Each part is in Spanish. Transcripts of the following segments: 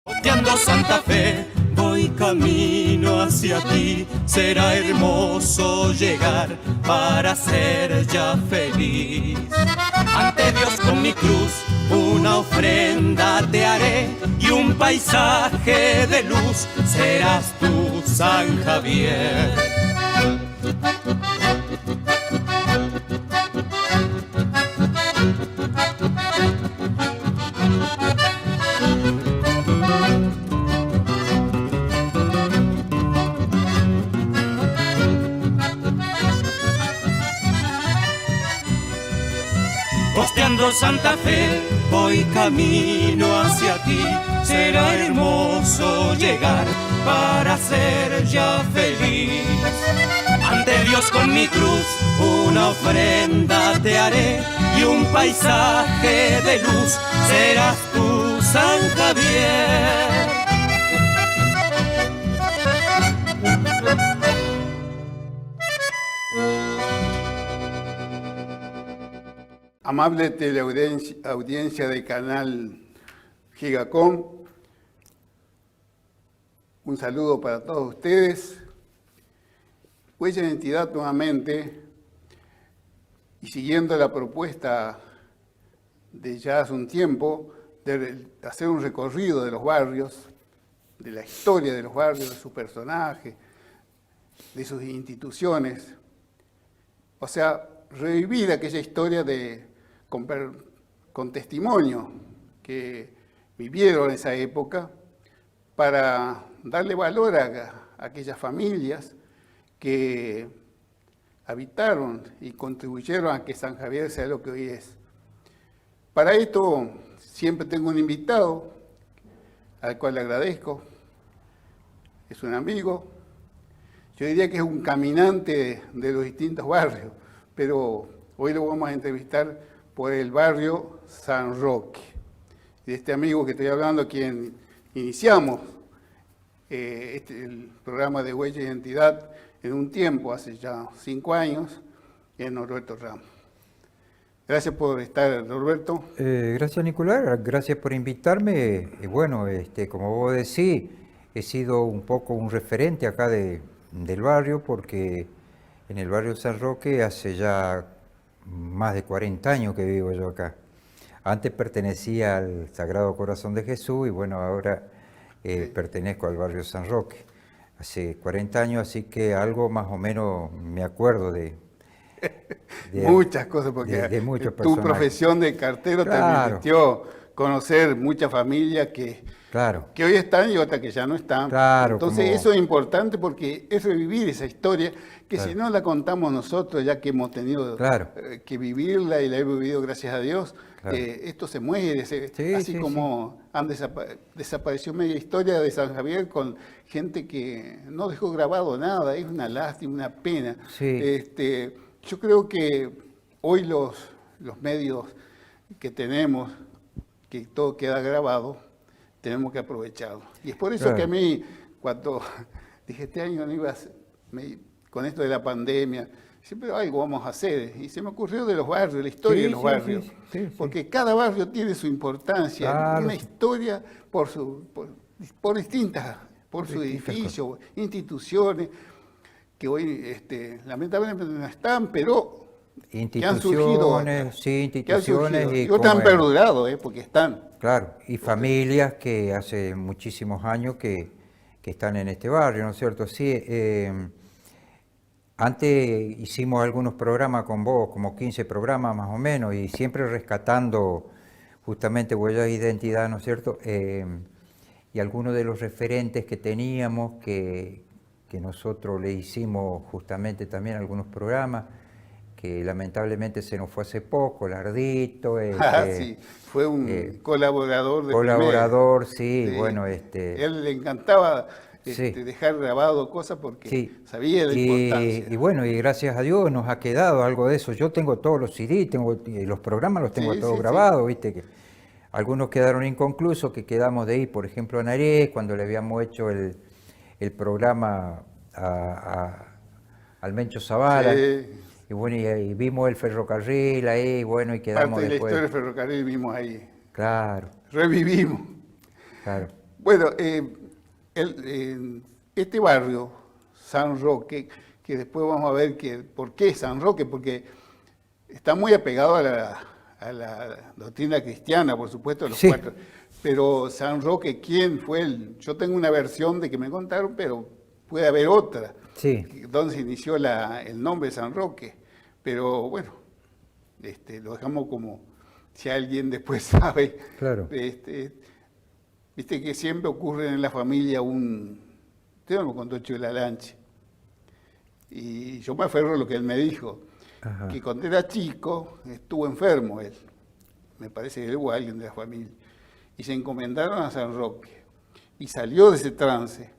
Oteando Santa Fe, voy camino hacia ti. Será hermoso llegar para ser ya feliz. Ante Dios con mi cruz, una ofrenda te haré y un paisaje de luz serás tú, San Javier. Costeando Santa Fe, voy camino hacia ti. Será hermoso llegar para ser ya feliz. Ante Dios con mi cruz, una ofrenda te haré y un paisaje de luz serás tú, San Javier. Amable teleaudiencia del canal Gigacom, un saludo para todos ustedes. Huella de Identidad nuevamente, y siguiendo la propuesta de ya hace un tiempo de hacer un recorrido de los barrios, de la historia de los barrios, de sus personajes, de sus instituciones, o sea, revivir aquella historia con testimonio que vivieron esa época para darle valor a aquellas familias que habitaron y contribuyeron a que San Javier sea lo que hoy es. Para esto siempre tengo un invitado al cual le agradezco. Es un amigo, yo diría que es un caminante de los distintos barrios, pero hoy lo vamos a entrevistar por el barrio San Roque. De este amigo que estoy hablando, quien iniciamos el programa de Huella de Identidad en un tiempo, hace ya 5 años, es Norberto Ramos. Gracias por estar, Norberto. Gracias, Nicolás, gracias por invitarme. Y bueno, como vos decís, he sido un poco un referente acá del barrio, porque en el barrio San Roque hace ya más de 40 años que vivo yo acá. Antes pertenecía al Sagrado Corazón de Jesús y bueno, ahora pertenezco al barrio San Roque. Hace 40 años, así que algo más o menos me acuerdo de muchas cosas, porque de muchos tu personajes. profesión de cartero te permitió conocer muchas familias que hoy están y otras que ya no están. Claro, entonces eso es importante porque es revivir esa historia que si no la contamos nosotros, ya que hemos tenido que vivirla y la hemos vivido gracias a Dios, esto se muere, así como desapareció media historia de San Javier con gente que no dejó grabado nada. Es una lástima, una pena. Yo creo que hoy los medios que tenemos, que todo queda grabado, tenemos que aprovecharlo. Y es por eso que a mí, cuando dije este año no iba a con esto de la pandemia, siempre algo vamos a hacer. Y se me ocurrió de los barrios, la historia de los barrios. Porque cada barrio tiene su importancia, una historia por distintas, por su edificio, instituciones, que hoy lamentablemente no están, pero que han surgido. Instituciones. Y otras han perdurado, porque están. Claro, y familias que hace muchísimos años que están en este barrio, ¿no es cierto? Sí, antes hicimos algunos programas con vos, como 15 programas más o menos, y siempre rescatando justamente huellas de identidad, ¿no es cierto? Y algunos de los referentes que teníamos, que nosotros le hicimos justamente también algunos programas, que lamentablemente se nos fue hace poco, Lardito. Sí, fue un colaborador. Colaborador, sí, bueno. Él le encantaba dejar grabado cosas porque sabía la importancia. Y bueno, y gracias a Dios nos ha quedado algo de eso. Yo tengo todos los CD, los programas los tengo todos grabados, viste, que algunos quedaron inconclusos, que quedamos de ir, por ejemplo, a Naré, cuando le habíamos hecho el programa al Mencho Zavala. Y bueno, y vimos el ferrocarril ahí, bueno, y quedamos parte de después. la historia del ferrocarril vimos ahí. Claro. Revivimos. Claro. Bueno, este barrio, San Roque, que después vamos a ver por qué San Roque, porque está muy apegado a la doctrina cristiana, por supuesto, los Sí. cuatro. Pero San Roque, ¿quién fue él? Yo tengo una versión de que me contaron, pero puede haber otra. Sí. Donde se inició el nombre de San Roque. Pero bueno, lo dejamos como si alguien después sabe. Claro. Viste que siempre ocurre en la familia usted no me contó Chula Lanche. Y yo me aferro a lo que él me dijo. Ajá. Que cuando era chico estuvo enfermo él. Me parece que él o alguien de la familia. Y se encomendaron a San Roque. Y salió de ese trance.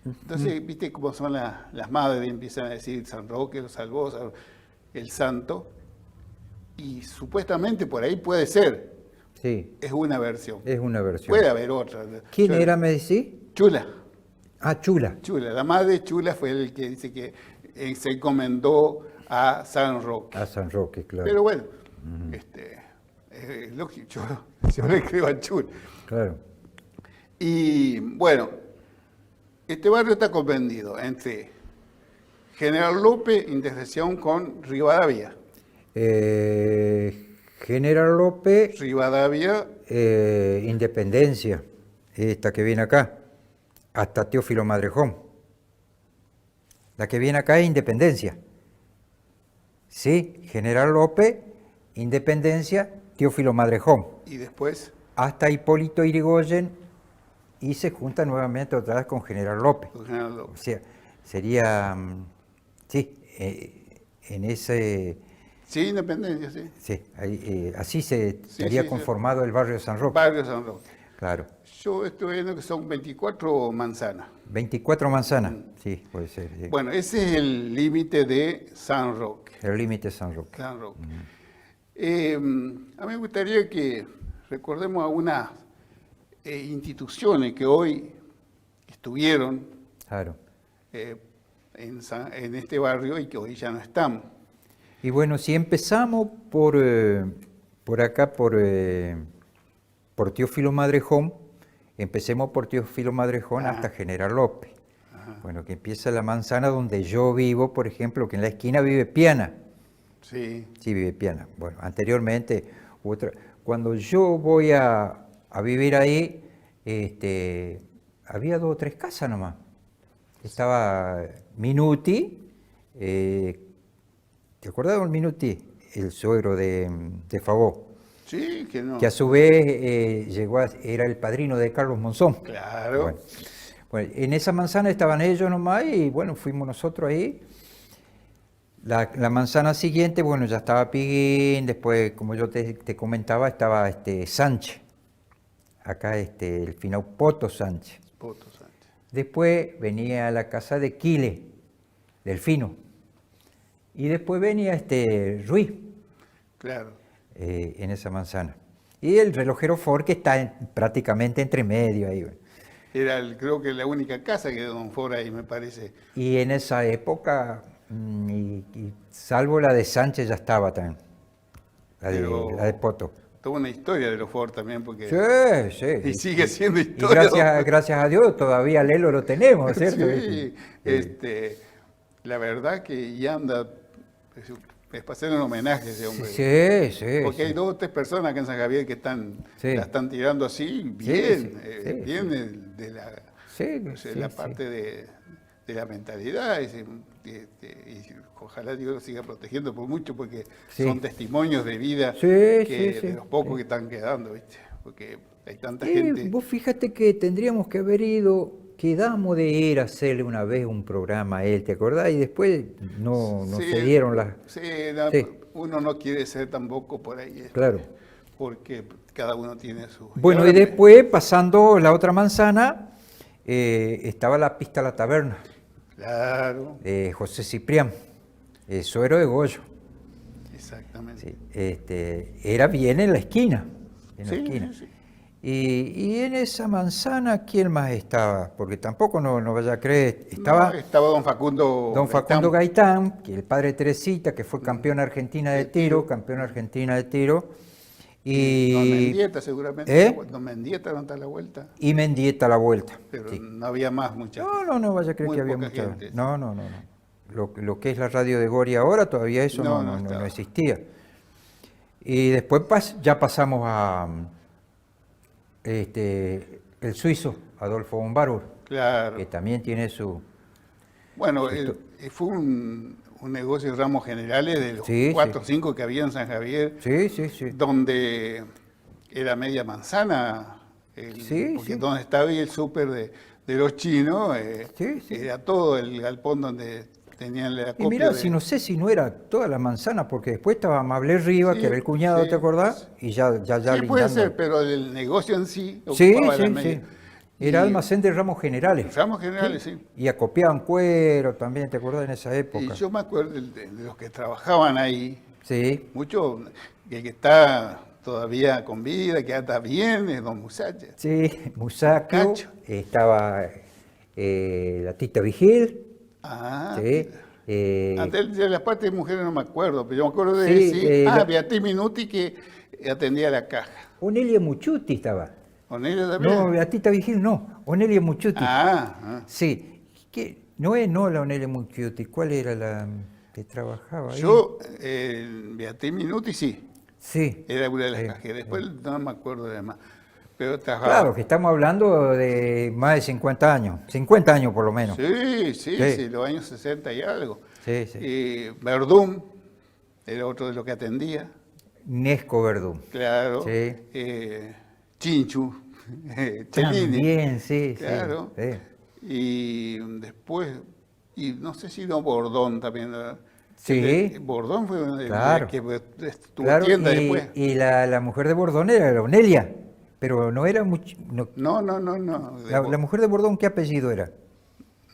Entonces, viste cómo son las madres, empiezan a decir San Roque lo salvó, el santo. Y supuestamente por ahí puede ser. Sí, Es una versión. es una versión. Puede haber otra. ¿Quién era, me decís? Chula. Ah, Chula. Chula. La madre Chula fue el que dice que se encomendó a San Roque. A San Roque, claro. Pero bueno, lógico, yo le creo a Chula. Claro. Y bueno, este barrio está comprendido entre General López, intersección con Rivadavia. General López, Rivadavia, Independencia, esta que viene acá, hasta Teófilo Madrejón. La que viene acá es Independencia. Sí, General López, Independencia, Teófilo Madrejón. y después Hasta Hipólito Yrigoyen y se junta nuevamente otra vez con General López. con General O López. sea, sería, sí, en ese, Sí, Independencia, sí. sí, ahí, así se Sí, estaría sí, sí. conformado el barrio de San Roque. Barrio San Roque. Claro. Yo estoy viendo que son 24 manzanas. 24 manzanas, sí, puede ser. Sí. Bueno, ese es el límite de San Roque. El límite de San Roque. San Roque. A mí me gustaría que recordemos algunas instituciones que hoy estuvieron Claro. en este barrio y que hoy ya no están. Y bueno, si empezamos por acá, por Teófilo Madrejón, empecemos por Teófilo Madrejón hasta General López. Bueno, que empieza la manzana donde yo vivo, por ejemplo, que en la esquina vive Piana. Sí, Sí, vive Piana. Bueno, anteriormente, cuando yo voy a vivir ahí, había 2 o 3 casas nomás. Estaba Minuti, ¿te acordás del Minuti? El suegro de Favó, sí, que no. que a su vez era el padrino de Carlos Monzón. Claro. Bueno, en esa manzana estaban ellos nomás y bueno, fuimos nosotros ahí. La manzana siguiente, bueno, ya estaba Piguín, después, como yo te comentaba, estaba Sánchez. Acá el Finau Poto Sánchez. Poto Sánchez. Después venía la casa de Quile, Delfino. Y después venía Ruiz, Claro. en esa manzana. Y el relojero Ford, que está prácticamente entre medio ahí. Era creo que la única casa que de Don Fora ahí, me parece. Y en esa época, y salvo la de Sánchez, ya estaba también. Pero- La de Poto. Toda una historia de los Ford también, porque Sí, sí. y sigue siendo Y historia. gracias a Dios todavía Lelo lo tenemos, ¿cierto? Sí, la verdad que ya anda, es para hacer un homenaje a ese hombre. Sí, sí. Porque hay sí. 2 o 3 personas acá en San Javier que Sí. la están tirando así, bien, sí, bien sí. de la, Sí, o sea, sí, la sí. parte de la mentalidad. Y ojalá Dios lo siga protegiendo por mucho, porque Sí. son testimonios de vida Sí, que sí, sí, de los pocos sí. que están quedando, ¿viste? Porque hay tanta Y gente. vos fíjate que tendríamos que haber ido, quedamos de ir a hacerle una vez un programa a él, ¿te acordás? Y después no Sí, se dieron las... sí, Sí. uno no quiere ser tampoco por ahí. Claro. Porque cada uno tiene su... Bueno, y ahora después, pasando la otra manzana, estaba la pista La Taberna, Claro, de José Ciprián, suero de Goyo. exactamente. Sí, era bien en la esquina. En la Sí, esquina. sí, sí. Y en esa manzana, ¿quién más estaba? Porque tampoco no vaya a creer. Estaba No, estaba don Facundo. don Facundo Gaitán, que el padre de Teresita, que fue campeón argentina de tiro, Don Y, Mendieta seguramente. ¿eh? Don Mendieta no está a la vuelta. Y Mendieta a la vuelta. Pero Sí. no había más muchachos. No, vaya a creer Muy que había poca mucha. gente. No. Lo que es la radio de Gori ahora, todavía eso No no estaba. existía. Y después ya pasamos a el suizo, Adolfo Bombarbur, Claro. que también tiene su... Bueno, Esto- fue un negocio de ramos generales de los Sí, 4 o sí. 5 que había en San Javier, Sí. donde era media manzana, Sí, porque sí. donde estaba ahí el súper de los chinos, Sí. era todo el galpón donde tenían la Y copia mirá, de... si no sé si no era toda la manzana, porque después estaba Amable Rivas, Sí, que era el cuñado, sí. ¿te acordás? Y ya Sí, puede lindando. ser, pero el negocio en sí Sí, ocupaba la sí. media. Era Y almacén de ramos generales. ramos generales, sí. Y acopiaban cuero también, ¿te acordás en esa Y época? yo me acuerdo de los que trabajaban ahí, Sí, mucho que está todavía con vida, que está bien, es don Musacha. sí, Musacchio, Cacho. estaba la Tita Vigil, Ah, sí. de la parte de mujeres no me acuerdo, pero yo me acuerdo de Sí, sí. la- Beatriz Minuti que atendía la caja. Onelia Muchuti estaba. ¿Con ella también? No, la Tita Vigil no, Onelia Muchuti. Ah. Sí, no la Onelia Muchuti, ¿cuál era la que trabajaba ahí? Yo, Beatriz Minuti sí, Sí. era una de las Sí, cajeras. Después no me acuerdo de más. Pero trabajaba. Claro, que estamos hablando de más de 50 años, 50 años por lo menos. Sí, los años 60 y algo. Sí. Y Verdún era otro de los que atendía. Nesco Verdún. Claro. Sí. Chinchu, Cellini. También, sí. Claro. Sí. Y después, y no sé si no Bordón también. Sí. Bordón fue uno de Claro. que tuvo Claro, tienda y, después. y la mujer de Bordón era la Onelia, pero no era mucho. No. La mujer de Bordón, ¿qué apellido era?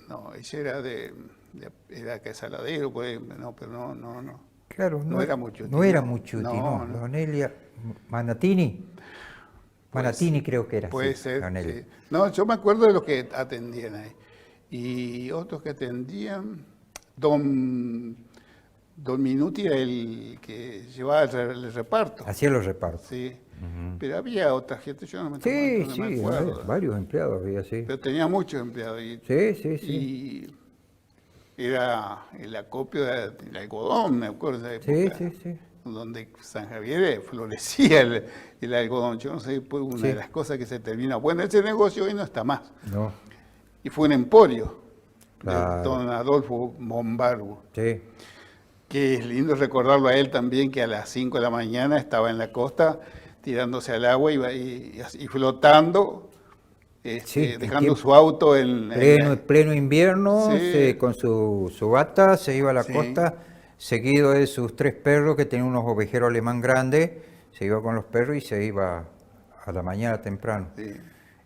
No, ella era era que Saladero, por ahí, no, pero no. Claro, No era Muchuti, No era no. Muchuti, No. La Onelia Manatini. Manatini creo que era. Puede sí, ser, la Onelia. sí. No, yo me acuerdo de los que atendían ahí. Y otros que atendían, Don Minuti era el que llevaba el reparto. Hacía los repartos. Sí. Pero había otra gente, yo no me Sí, no me acuerdo. varios empleados había, sí. Pero tenía muchos empleados. Sí. Y era el acopio del algodón, me acuerdo de esa época. Sí. Donde San Javier florecía el algodón. Yo no sé, fue una Sí. de las cosas que se terminó. Bueno, ese negocio hoy no está más. No, Y fue un emporio Claro. de don Adolfo Bombarbur. sí. Que es lindo recordarlo a él también, que a las 5 de la mañana estaba en la costa tirándose al agua y flotando, Sí, dejando tiempo. su auto en Pleno invierno, Sí. con su bata, se iba a la Sí. costa, seguido de sus 3 perros, que tenían unos ovejeros alemán grandes, se iba con los perros y se iba a la mañana temprano. Sí.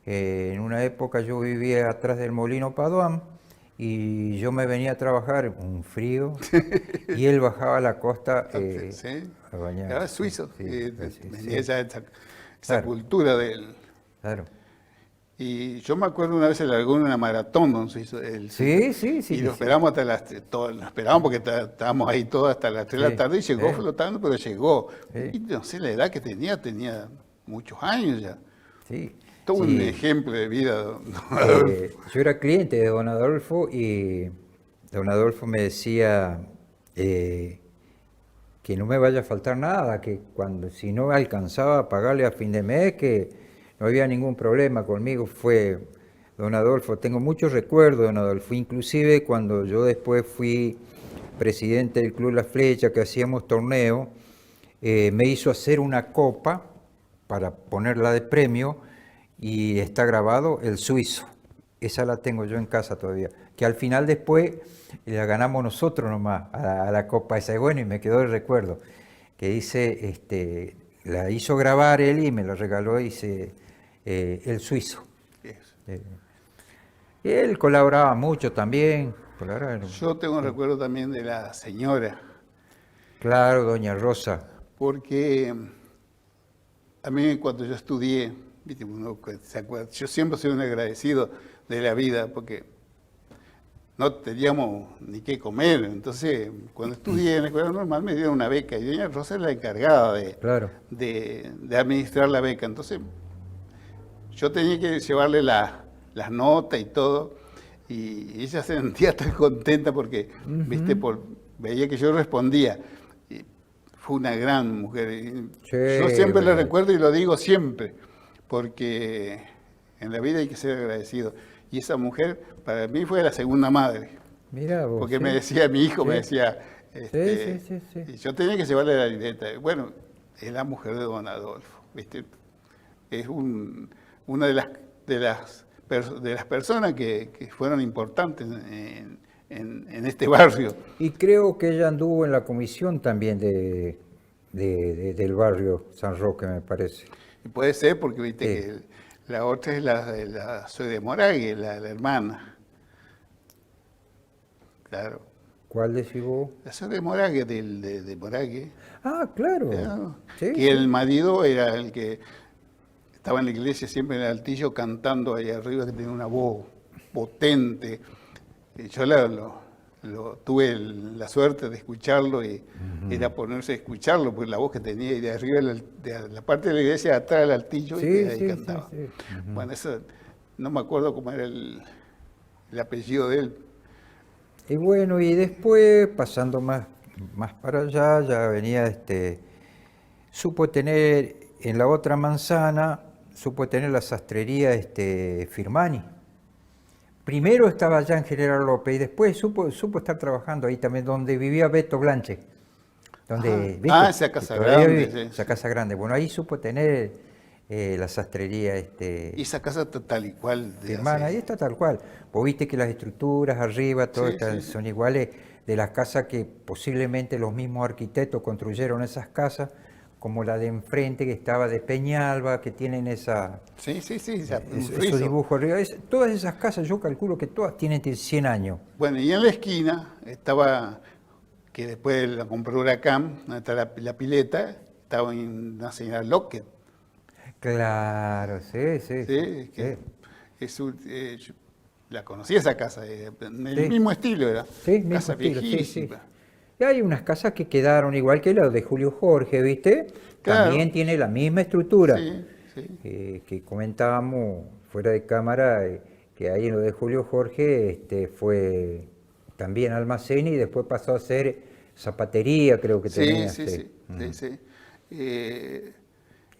En una época yo vivía atrás del Molino Paduán y yo me venía a trabajar, un frío, y él bajaba a la costa Sí. a bañar. Era suizo, Sí, venía esa Claro. cultura de él. Claro. Y yo me acuerdo una vez se largó en una maratón, don Suizo. Sí. Y lo esperamos hasta lo esperamos porque estábamos ahí todos hasta las 3 de la Sí, tarde y llegó sí. flotando, pero llegó. Sí. Y no sé la edad que tenía muchos años ya. Sí. Todo un Sí. ejemplo de vida, don Adolfo. Yo era cliente de don Adolfo y don Adolfo me decía que no me vaya a faltar nada, que si no alcanzaba a pagarle a fin de mes, que no había ningún problema conmigo. Fue don Adolfo, tengo muchos recuerdos de don Adolfo, inclusive cuando yo después fui presidente del Club La Flecha, que hacíamos torneo, me hizo hacer una copa para ponerla de premio y está grabado el suizo. Esa la tengo yo en casa todavía, que al final después la ganamos nosotros nomás a la copa esa. Y bueno, y me quedó el recuerdo, que dice, la hizo grabar él y me la regaló, dice, el suizo. Eso. Y él colaboraba mucho también. Yo tengo un recuerdo también de la señora, Claro, doña Rosa. porque a mí cuando yo estudié, ¿viste? Uno se acuerda, yo siempre soy un agradecido de la vida, porque no teníamos ni qué comer. Entonces, cuando estudié en la escuela normal me dieron una beca y doña Rosa era la encargada Claro. de administrar la beca. Entonces, yo tenía que llevarle las notas y todo, y ella se sentía tan contenta porque, viste, veía que yo respondía. Y fue una gran mujer. Sí, Yo siempre la verdad. recuerdo y lo digo siempre, porque en la vida hay que ser agradecido. Y esa mujer para mí fue la segunda madre, Mira vos. porque sí. me decía, mi hijo me Sí. decía, Sí. y yo tenía que llevarle la libreta. Bueno, es la mujer de don Adolfo, ¿viste? Es una de las personas que fueron importantes en este barrio. Y creo que ella anduvo en la comisión también del barrio San Roque, me parece. Y puede ser porque, viste, Sí. que la otra es soy de Morague, la hermana. Claro. ¿Cuál decís vos? La soy de Morague, de Morague. Ah, claro. Claro. Sí, Que sí. el marido era el que estaba en la iglesia siempre en el altillo cantando ahí arriba, que tenía una voz potente. Y yo tuve la suerte de escucharlo y era ponerse a escucharlo, porque la voz que tenía y de arriba, de la parte de la iglesia, atrás del altillo, Sí, y ahí sí, cantaba. sí, sí. Bueno, eso no me acuerdo cómo era el apellido de él. Y bueno, y después, pasando más para allá, ya venía supo tener en la otra manzana, supo tener la sastrería Firmani. Primero estaba allá en General López y después supo estar trabajando ahí también donde vivía Beto Blanche. Donde, ¿viste? Esa casa Todavía grande, vive, sí. esa casa grande. Bueno, ahí supo tener la sastrería Y esa casa tal y cual. Firmani, ahí está tal cual. Vos viste que las estructuras arriba, todas Sí. son iguales de las casas que posiblemente los mismos arquitectos construyeron esas casas, como la de enfrente que estaba de Peñalba, que tienen esa... Sí, un Esos friso. dibujos arriba. Todas esas casas yo calculo que todas tienen 100 años. Bueno, y en la esquina estaba, que después la compró Huracán, donde está la pileta, estaba una señora Lockett. Claro, sí. ¿Sí? Que yo la conocí esa casa, en el Sí. mismo estilo era. Sí, mismo Casa estilo, sí. viejísima. Y hay unas casas que quedaron igual que la de Julio Jorge, ¿viste? Claro. También tiene la misma estructura. Sí. Que comentábamos fuera de cámara, que ahí en lo de Julio Jorge fue también almacén y después pasó a ser zapatería, creo que tenía. Sí.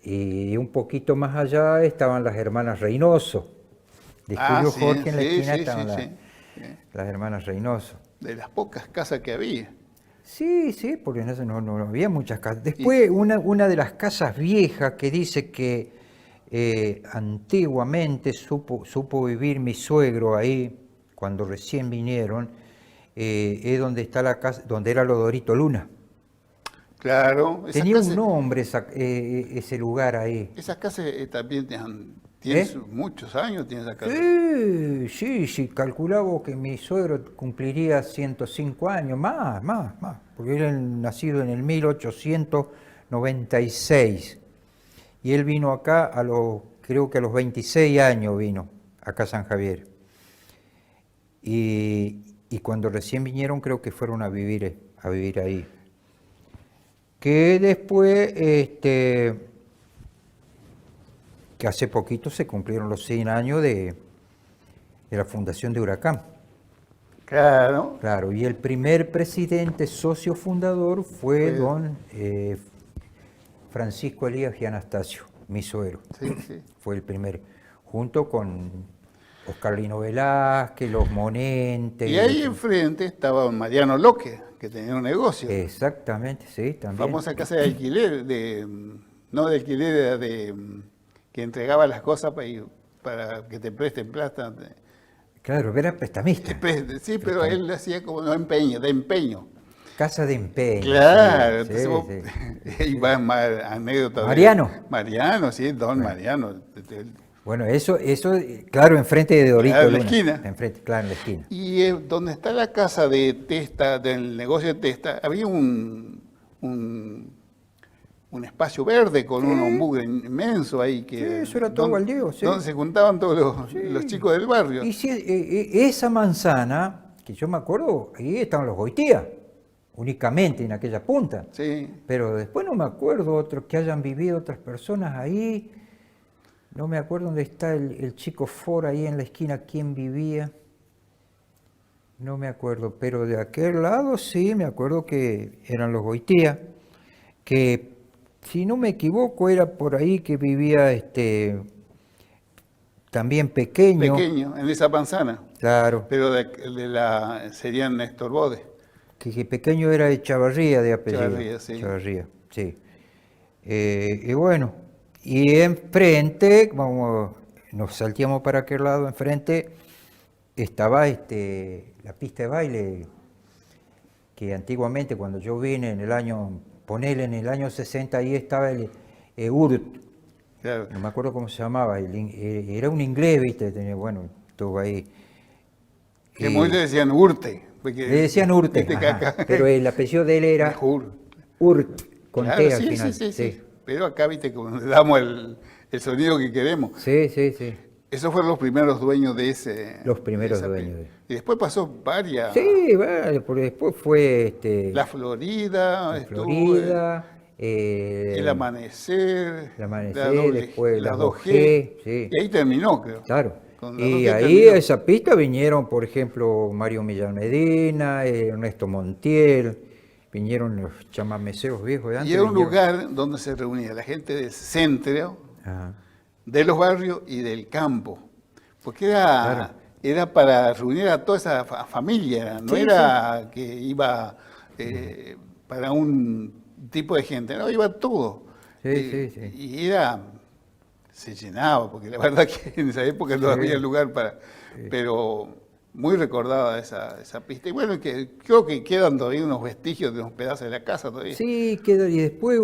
Y un poquito más allá estaban las hermanas Reynoso. De Julio Sí, Jorge en la esquina sí, estaban sí. las hermanas Reynoso. De las pocas casas que había. Sí, porque en eso no había muchas casas. Después, una de las casas viejas que dice que antiguamente supo vivir mi suegro ahí, cuando recién vinieron, es donde está la casa, donde era Lodorito Luna. Claro. Tenía un nombre ese lugar ahí. Esas casas también tienen muchos años, tiene esa casa. Sí, calculaba que mi suegro cumpliría 105 años, más, porque él es nacido en el 1896. Y él vino acá creo que a los 26 años vino, acá a San Javier. Y cuando recién vinieron creo que fueron a vivir ahí. Que después, que hace poquito se cumplieron los 100 años de la fundación de Huracán. Claro. Claro, y el primer presidente socio fundador fue don Francisco Elías y Anastasio, mi suegro. Sí. Fue el primer, junto con Oscar Lino Velázquez, los Monentes. Y ahí enfrente estaba Mariano Loque, que tenía un negocio. Exactamente, sí, también. Famosa casa de alquiler, no de alquiler, era que entregaba las cosas para que te presten plata. Claro, era prestamista. Sí, pero él hacía como de empeño. Casa de empeño. Claro, sí, entonces sí. ahí va más anécdota. Mariano. Mariano, sí, don Mariano. Bueno, eso, claro, enfrente de Dorito Claro, en la Luna. esquina. Enfrente, claro, en la esquina. Y donde está la casa de Testa, del negocio de Testa, había un espacio verde con un mugre inmenso ahí. Sí, eso era todo baldío, sí. Donde se juntaban todos los chicos del barrio. Y esa manzana, que yo me acuerdo, ahí estaban los Goitia, únicamente en aquella punta. Sí. Pero después no me acuerdo otros que hayan vivido otras personas ahí. No me acuerdo dónde está el chico Ford ahí en la esquina, quién vivía. No me acuerdo, pero de aquel lado sí, me acuerdo que eran los Goitia, que si no me equivoco era por ahí que vivía también Pequeño. Pequeño, en esa manzana. Claro, Pero serían Néstor Bode. que Pequeño era de Chavarría de apellido. Chavarría, sí. Chavarría, sí. Y bueno, y enfrente, nos salteamos para aquel lado, enfrente estaba la pista de baile, que antiguamente cuando yo vine en el año, ponele en el año 60, ahí estaba el URT, Claro. no me acuerdo cómo se llamaba, era un inglés, viste, bueno, estuvo ahí. Que muy le decían Urte. Le decían Urte, viste que ajá, acá- pero el apellido de él era Urt, con Claro, T al sí, final. sí. Pero acá, viste, como le damos el sonido que queremos. Sí. Esos fueron los primeros dueños de ese. Los primeros de esa dueños. pista. Y después pasó varias. Sí, vale, porque después fue La Florida, estuvo, Florida, el Amanecer, el Amanecer, la doble- después la la 2G, sí. y ahí terminó, creo. Claro. Con la Y 2G ahí terminó. a esa pista vinieron, por ejemplo, Mario Millán Medina, Ernesto Montiel, vinieron los chamameceros viejos de antes. Y era un vinieron. lugar donde se reunía la gente del centro, Ajá. de los barrios y del campo. Porque era, Claro. era para reunir a toda esa familia, no Sí, era que iba para un tipo de gente, no, iba todo. Sí. Y se llenaba, porque la verdad que en esa época no Sí. había lugar para... Pero muy recordada esa pista. Y bueno, creo que quedan todavía unos vestigios de unos pedazos de la casa todavía. Sí, quedó, y después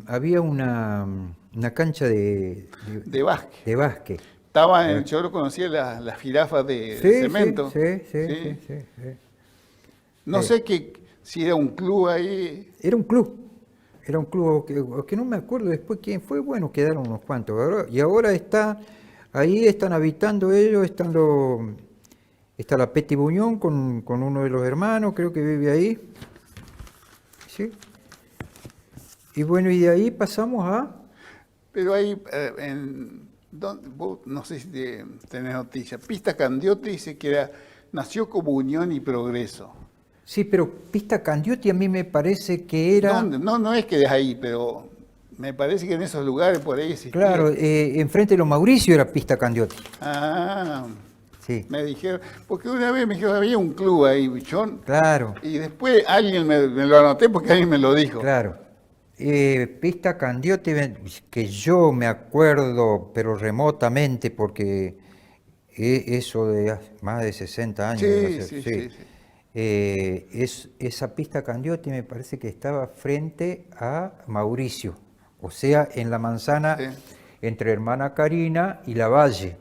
había una cancha de De básquet. básquet. Yo lo conocía las jirafas de Sí, cemento. sí. No sé si era un club ahí. Era un club que no me acuerdo después quién fue, bueno, quedaron unos cuantos, ¿verdad? Y ahora ahí están habitando ellos, está la Peti Buñón con uno de los hermanos, creo que vive ahí. ¿Sí? Y bueno, y de ahí pasamos a... Pero ahí, vos no sé si tenés noticia, Pista Candioti dice que nació como Unión y Progreso. Sí, pero Pista Candioti a mí me parece que era... ¿Dónde? No es que es ahí, pero me parece que en esos lugares por ahí existía. Claro, enfrente de los Mauricio era Pista Candioti. Ah, Sí, me dijeron, porque una vez me dijeron, había un club ahí, bichón, claro. y después alguien me lo anoté porque alguien me lo dijo. Claro. Pista Candioti, que yo me acuerdo, pero remotamente, porque eso de hace más de 60 años. debe ser, Sí. Esa pista Candioti me parece que estaba frente a Mauricio, o sea, en la manzana Sí. entre Hermana Karina y La Valle.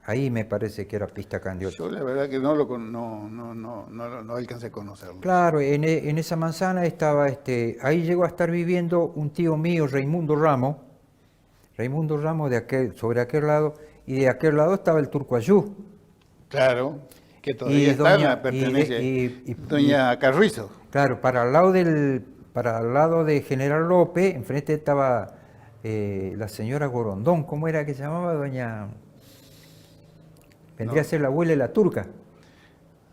Ahí me parece que era pista Candioti. Yo la verdad que no alcancé a conocerlo. Claro, en esa manzana estaba, ahí llegó a estar viviendo un tío mío, Raimundo Ramos sobre aquel lado, y de aquel lado estaba el Turco Ayú. Claro, que todavía pertenece doña Carrizo. Claro, para el lado de General López, enfrente estaba la señora Gorondón, ¿cómo era que se llamaba? Vendría a ser la abuela de la turca.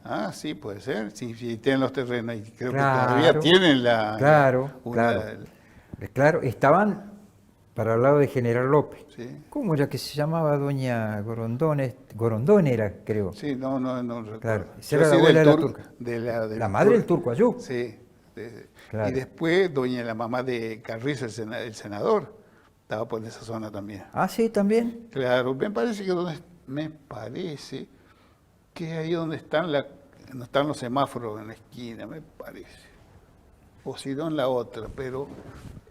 Ah, sí, puede ser, sí, tienen los terrenos y creo Claro, que todavía tienen Claro, estaban para el lado de General López. Sí. ¿Cómo era que se llamaba doña Gorondón? Gorondón era, creo. Sí, no recuerdo. Claro, esa Yo era la sí abuela de la tur- turca. de La madre del Turco Ayú. Sí. Claro. Y después la mamá de Carrizo, el senador, estaba por esa zona también. Ah, sí, también. Claro, me parece que ahí donde están los semáforos en la esquina, me parece. O si no en la otra, pero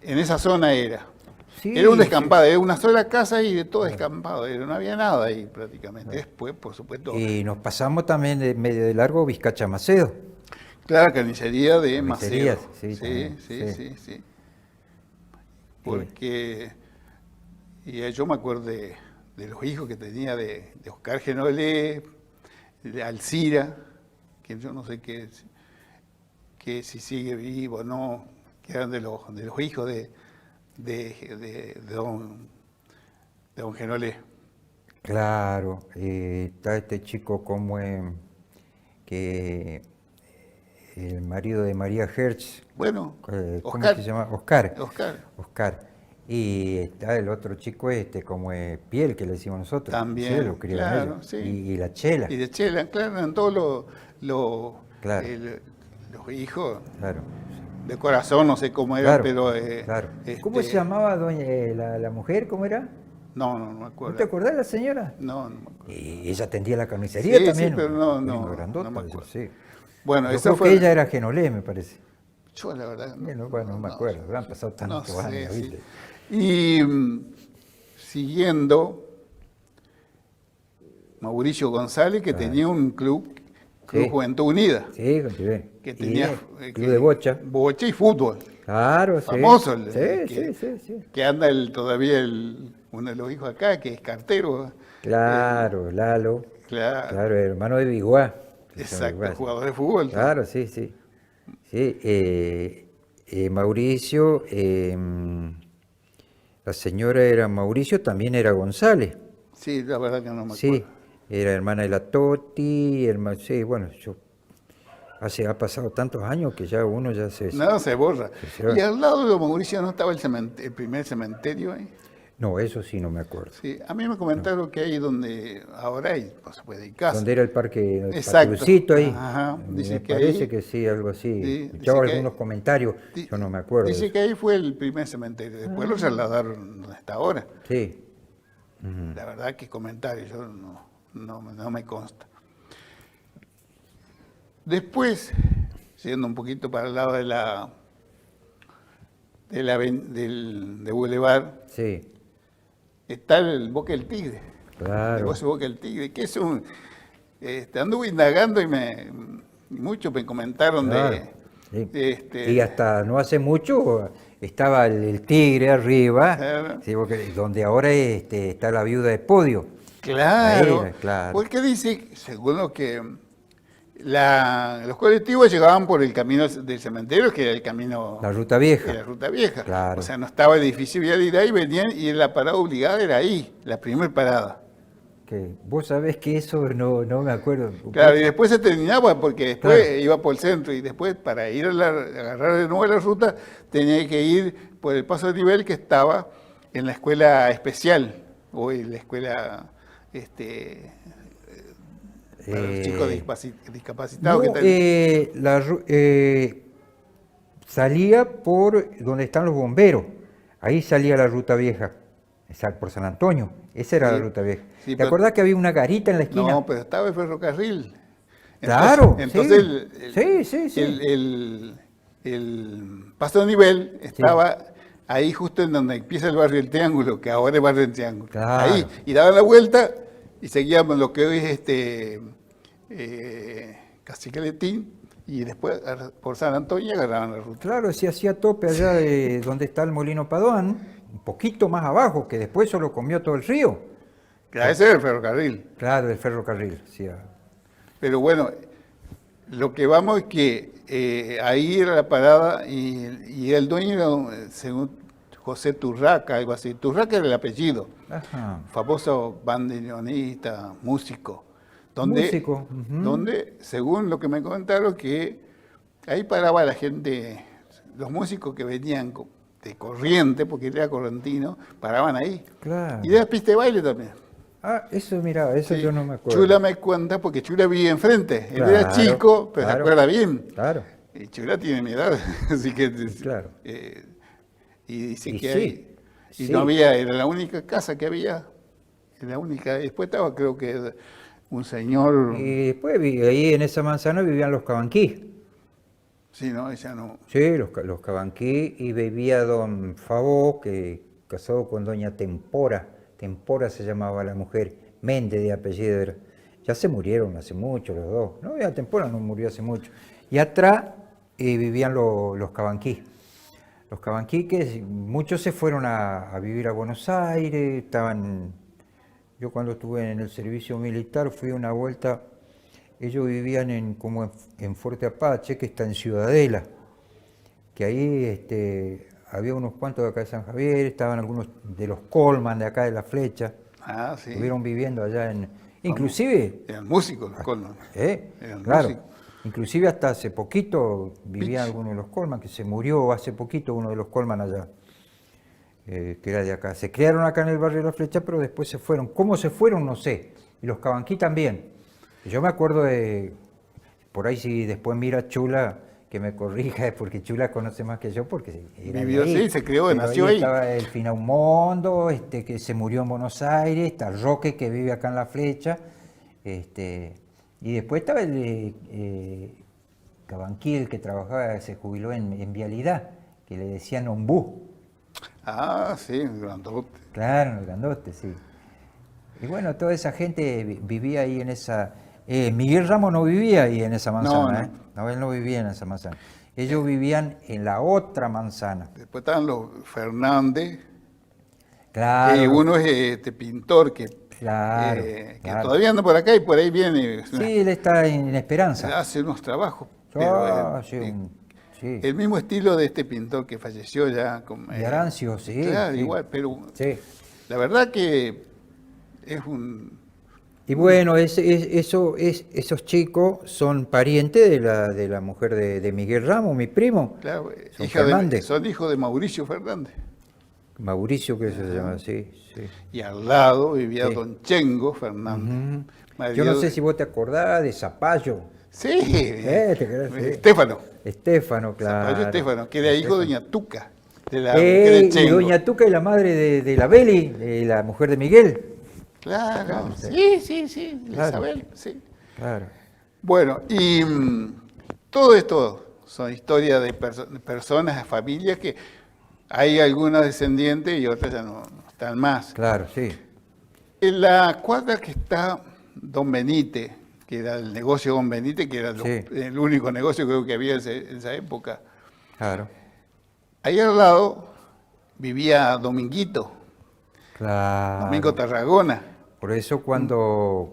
en esa zona era. Sí, Era un descampado, era una sola casa y de todo descampado, no había nada ahí prácticamente. Después, por supuesto, Y nos pasamos también de medio de largo Vizcacha Macedo. claro, carnicería de Carnicerías, Macedo. sí, también, Sí. Porque yo me acuerdo de los hijos que tenía de Oscar Genolé, de Alcira, que yo no sé que si sigue vivo o no, que eran de los hijos de don Genolé. Claro, está este chico como que el marido de María Hertz, Bueno, ¿cómo Oscar. se llama? Oscar. Oscar. Oscar. Y está el otro chico como Piel, que le decimos nosotros. También, Sí, lo criaron claro, ellos. sí. Y la Chela. Y de Chela, claro, eran todos Claro. los hijos Claro. de corazón, no sé cómo eran, Claro, pero... claro. ¿Cómo se llamaba la mujer? ¿Cómo era? No me ¿No acuerdo. te acordás de la señora? No me acuerdo. Y ella atendía la carnicería Sí, también. sí, pero no Una me grandota, acuerdo. sí. Bueno, Yo esa creo fue... que ella era Genolé, me parece. Yo la verdad... No me acuerdo, habrán pasado tantos no sé, años, sí. ¿viste? Y siguiendo, Mauricio González, que tenía un Club Sí. Juventud Unida, Sí, continué. que Y tenía... club de bocha. Bocha y fútbol. Claro, sí. Famoso. Sí. Que anda todavía uno de los hijos acá, que es cartero. Claro, Lalo. Claro, Claro, hermano de Biguá. exacto, jugador de fútbol. Claro, sí. Sí, Mauricio, la señora era Mauricio, también era González. Sí, la verdad que no me acuerdo. Sí, era hermana de la Toti, sí, bueno, ha pasado tantos años que ya uno ya se... Nada se borra. Se va. Y al lado de Mauricio no estaba el primer cementerio. No, eso sí no me acuerdo. Sí, a mí me comentaron que ahí donde ahora hay, no se puede ir casa. ¿Dónde era el parque Exacto. Patrucito ahí? Ajá, dice Me que parece ahí- que sí, algo así. Sí, Escuchaba dice que algunos comentarios, Di- yo no me acuerdo. de Dice eso. que ahí fue el primer cementerio. Después lo trasladaron donde está ahora. Sí. Ujú. La verdad que comentarios, yo no me consta. Después, yendo un poquito para el lado de Boulevard, Sí, está el Boca del Tigre. El claro. negocio Boca del Tigre, que es anduve indagando y muchos me comentaron Claro, sí. Y hasta no hace mucho estaba el Tigre arriba, Claro. sí, donde ahora está la viuda de Podio. Claro, Ahí, claro. porque dice, según lo que los colectivos llegaban por el camino del cementerio, que era el camino La Ruta Vieja. de la Ruta Vieja. Claro. O sea, no estaba el edificio vialidad y venían y la parada obligada era ahí, la primera parada. Que vos sabés que eso no me acuerdo. Claro, y después se terminaba porque después Claro. iba por el centro y después para ir agarrar de nuevo la ruta tenía que ir por el paso de nivel que estaba en la escuela especial o en la escuela para los chicos discapacitados. No, salía por donde están los bomberos. Ahí salía la Ruta Vieja, por San Antonio. Esa era Sí, la Ruta Vieja. sí, ¿Te pero- acordás que había una garita en la esquina? No, pero estaba el ferrocarril. Claro, Entonces, sí. el paso de nivel estaba ahí justo en donde empieza el barrio del Triángulo, que ahora es barrio del Triángulo. Claro. Ahí, y daban la vuelta y seguíamos lo que hoy es Cacicaletín, y después por San Antonio agarraban la ruta. Claro, se hacía tope allá de donde está el Molino Padoan, un poquito más abajo, que después solo comió todo el río. Claro, ese era el ferrocarril. Claro, el ferrocarril. Sí. Pero bueno, lo que vamos es que ahí era la parada y el dueño era, según José Turraca, algo así. Turraca era el apellido, Ajá. famoso bandoneonista, músico. Músico, ujú. Donde, según lo que me comentaron, que ahí paraba la gente, los músicos que venían de Corriente, porque él era correntino, paraban ahí. Claro. Y de la pista de baile también. Ah, eso, mira, eso Sí. yo no me acuerdo. Chula me cuenta, porque Chula vivía enfrente. Él era Claro, chico, pero claro. se acuerda bien. Claro. Y Chula tiene mi edad, así que... Claro. Y dice Y que sí, hay... Y sí. no había, era la única casa que había. Era la única. Después estaba, creo que, un señor... Y después ahí en esa manzana vivían los Cabanquí. Sí, no, ella no... Sí, los Cabanquí, y vivía don Favó, que casado con doña Tempora. Tempora se llamaba la mujer, Méndez de apellido era. Ya se murieron hace mucho los dos. No, ya Tempora no murió hace mucho. Y atrás vivían los Cabanquí. Los Cabanquí, que muchos se fueron a vivir a Buenos Aires, estaban... Yo cuando estuve en el servicio militar fui una vuelta ellos vivían en Fuerte Apache, que está en Ciudadela, que ahí había unos cuantos de acá de San Javier, estaban algunos de los Colman de acá de La Flecha, Ah, sí. estuvieron viviendo allá inclusive, Eran músicos los Colman. Eran claro, músicos. inclusive hasta hace poquito vivía Pich. alguno de los Colman, que se murió hace poquito uno de los Colman allá, que era de acá. Se criaron acá en el barrio de La Flecha, pero después se fueron. ¿Cómo se fueron? No sé. Y los Cabanquí también. Yo me acuerdo de, por ahí si después mira Chula, que me corrija, es porque Chula conoce más que yo, porque era Vivió, de ahí. sí, se crió, Pero nació ahí. Estaba el Finaumondo, que se murió en Buenos Aires, está Roque, que vive acá en La Flecha, y después estaba el Cabanquí, el que trabajaba, se jubiló en Vialidad, que le decían ombú. Ah, sí, grandote. Claro, el grandote, sí. Y bueno, toda esa gente vivía ahí en esa... Miguel Ramos no vivía ahí en esa manzana, No. No, él no vivía en esa manzana. Ellos vivían en la otra manzana. Después estaban los Fernández, Claro. que uno es este pintor que Claro, que claro. todavía anda por acá y por ahí viene. Sí, él está en Esperanza. Hace unos trabajos. Pero, Ah, sí, sí. el mismo estilo de este pintor que falleció ya. De Arancio, sí. Claro, sí. igual, pero Sí. la verdad que es un... Y bueno, esos chicos son parientes de la mujer de Miguel Ramos, mi primo. Claro, Son Fernández. son hijos de Mauricio Fernández. Mauricio, que se llama así, sí. Y al lado vivía Sí. don Chengo Fernández. Ujú. marido Yo no sé de- si vos te acordás de Zapallo. Sí, ¿Te querés? Sí. Estefano. Estefano, claro. Zapallo Estefano, que era hijo de doña Tuca. De la Y Chengo. doña Tuca es la madre de la Beli, de la mujer de Miguel. Claro, Sí. sí, Claro. Isabel, sí. Claro. Bueno, y todo esto son historias de personas, familias que hay algunas descendientes y otras ya no están más. Claro, sí. En la cuadra que está Don Benite, que era el negocio Don Benite, que era Sí. el único negocio creo que había en esa época, Claro. ahí al lado vivía Dominguito, Claro. Domingo Tarragona. Por eso cuando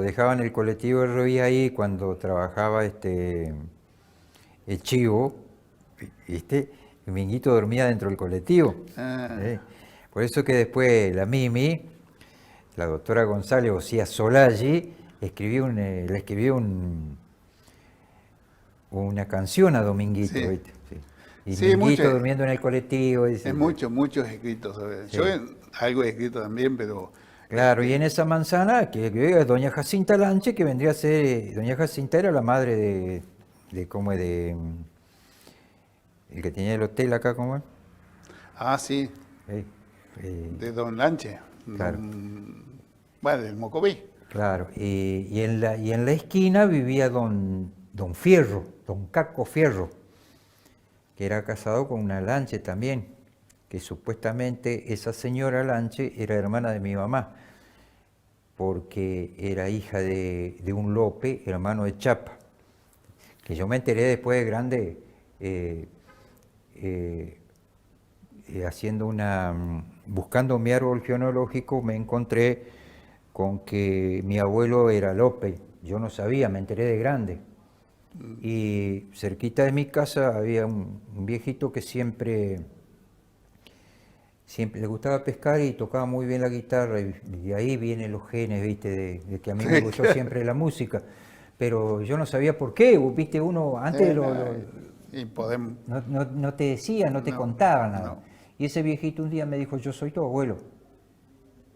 dejaban el colectivo de Roí ahí, cuando trabajaba el Chivo, el Minguito dormía dentro del colectivo. Ah. Por eso que después la Mimi, la doctora González Osía Solaggi, le escribió una canción a Dominguito. Sí. ¿Viste? Sí. Y Sí, Minguito mucho- durmiendo en el colectivo. Dice, Hay muchos escritos sobre Sí. Yo algo he escrito también, pero Claro, y en esa manzana que vive doña Jacinta Lanche, que vendría a ser, doña Jacinta era la madre ¿cómo es? El que tenía el hotel acá, ¿cómo es? sí, Eh, de Don Lanche, Claro. Bueno, del Mocoví. claro, y en la esquina vivía don Fierro, don Caco Fierro, que era casado con una Lanche también, que supuestamente esa señora Lanche era hermana de mi mamá, porque era hija de un Lope, hermano de Chapa, que yo me enteré después de grande, buscando mi árbol genealógico, me encontré con que mi abuelo era Lope, yo no sabía, me enteré de grande. Y cerquita de mi casa había un viejito que siempre le gustaba pescar y tocaba muy bien la guitarra, y de ahí vienen los genes, ¿viste? De que a mí me gustó siempre la música. Pero yo no sabía por qué, ¿viste? Uno antes Y podemos... no te decía, no te No, contaba nada. no. Y ese viejito un día me dijo, yo soy tu abuelo.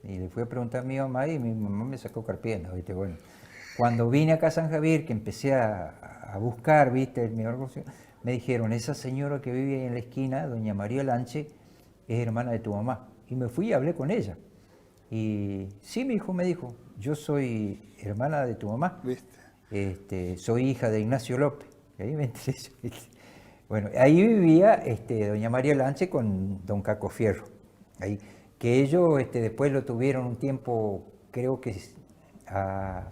Y le fui a preguntar a mi mamá y mi mamá me sacó carpiendo, ¿viste? Bueno, cuando vine acá a San Javier, que empecé a buscar, ¿viste? Mi árbol, me dijeron, esa señora que vive ahí en la esquina, doña María Lanche, es hermana de tu mamá. Y me fui y hablé con ella. Y sí, mi hijo me dijo, yo soy hermana de tu mamá. ¿Viste? Soy hija de Ignacio López. Y ahí me enteré. Bueno, ahí vivía doña María Lanche con don Caco Fierro. Ahí, que ellos después lo tuvieron un tiempo, creo que a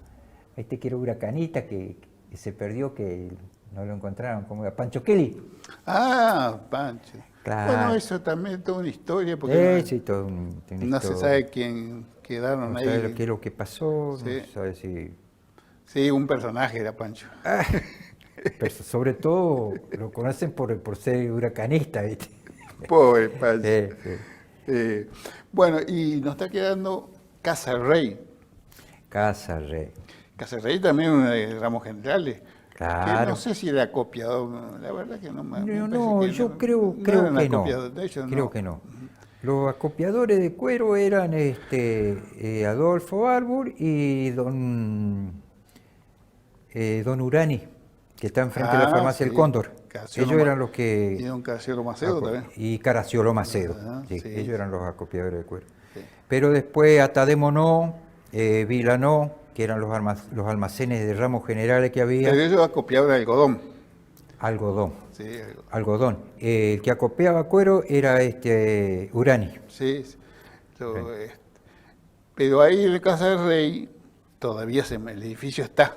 que era Huracanita, que se perdió, que no lo encontraron, como era Pancho Kelly. Ah, Pancho. Claro. Bueno, eso también es toda una historia, porque Sí, todo una no se historia. sabe quién quedaron No ahí. sabe qué es lo que pasó, Sí. no sabe si... Sí, un personaje era Pancho. Pero sobre todo lo conocen por ser huracanista, ¿viste? Pobre Pancho. Sí. Bueno, y nos está quedando Casa Rey. Casa Rey. Casa Rey también una de Ramos Generales. Que Claro. no sé si era copiador, la verdad que no me No, parece no, que yo no, creo, no creo eran que no. acopiadores, de hecho, Creo no. que no. Los acopiadores de cuero eran Adolfo Arbor y don Urani, que está enfrente de la farmacia El sí. Cóndor. Casiolo Ellos eran Ma- los que... Y don Casiolo Macedo también. Y Caraciolo Macedo. Ah, Sí, sí. ellos eran los acopiadores de cuero. Sí. Pero después Atademonó, Vilanó, que eran los almacenes de ramos generales que había, Pero ellos acopiaban algodón. algodón. Sí, Algodón. El que acopiaba cuero era Urani. sí. Pero ahí en Casa del Rey todavía el edificio está.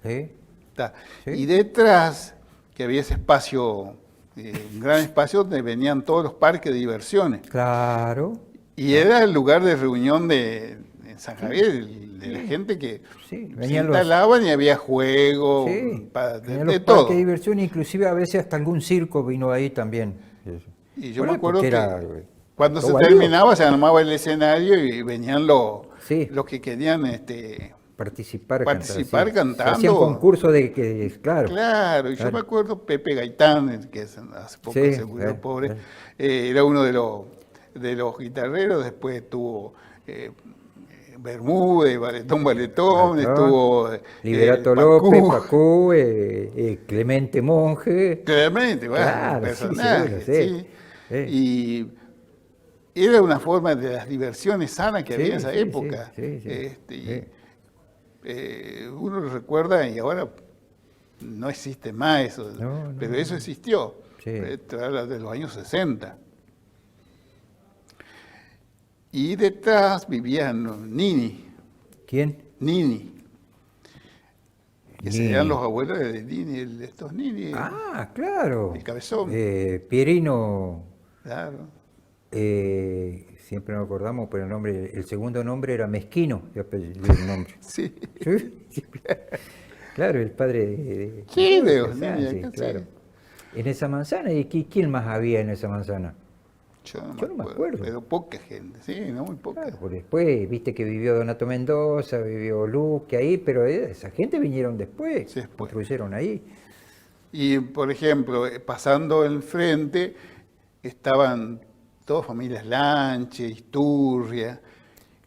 ¿Sí? Está. Sí. Y detrás, que había ese espacio, un gran espacio donde venían todos los parques de diversiones. Claro. Y era el lugar de reunión de San Javier, de la gente que Sí, se venían los- instalaban y había juegos, Sí, de tenían los todo. parques de diversión, inclusive a veces hasta algún circo vino ahí también. Y yo Bueno, me acuerdo porque que era, cuando se todo válido. terminaba se armaba el escenario y venían Sí. los que querían Participar participar sí. cantando. Hacían concursos claro. Claro, y yo Claro. me acuerdo Pepe Gaitán, que hace poco Sí, se murió, pobre, claro. era uno de los guitarreros, después estuvo Bermúdez, Baletón, estuvo Liberato Pacú. López, Pacú, Clemente Monje. Claramente, bueno, Claro, sí, personaje, seguro, sí. sí. Y era una forma de las diversiones sanas que Sí, había en esa sí, época. sí, Y, sí. uno lo recuerda y ahora no existe más eso, No, pero no, eso existió. Sí. Esto habla de los años 60. Y detrás vivían Nini, ¿Quién? Nini, que Nini. serían los abuelos de Nini, estos Nini. Ah, claro. El cabezón. Pierino, Claro. siempre nos acordamos, pero el segundo nombre era Mezquino, el nombre. Sí. Sí, claro, el padre de Sí, de Casán, Osnini, sí, acá, sí. claro. En esa manzana, ¿y quién más había en esa manzana? Yo no me acuerdo. Pero poca gente, sí, no muy poca. Claro, porque después, viste que vivió Donato Mendoza, vivió Luque ahí, pero esa gente vinieron después, Sí, después. construyeron ahí. Y, por ejemplo, pasando el frente, estaban todas familias Lanche, Isturria,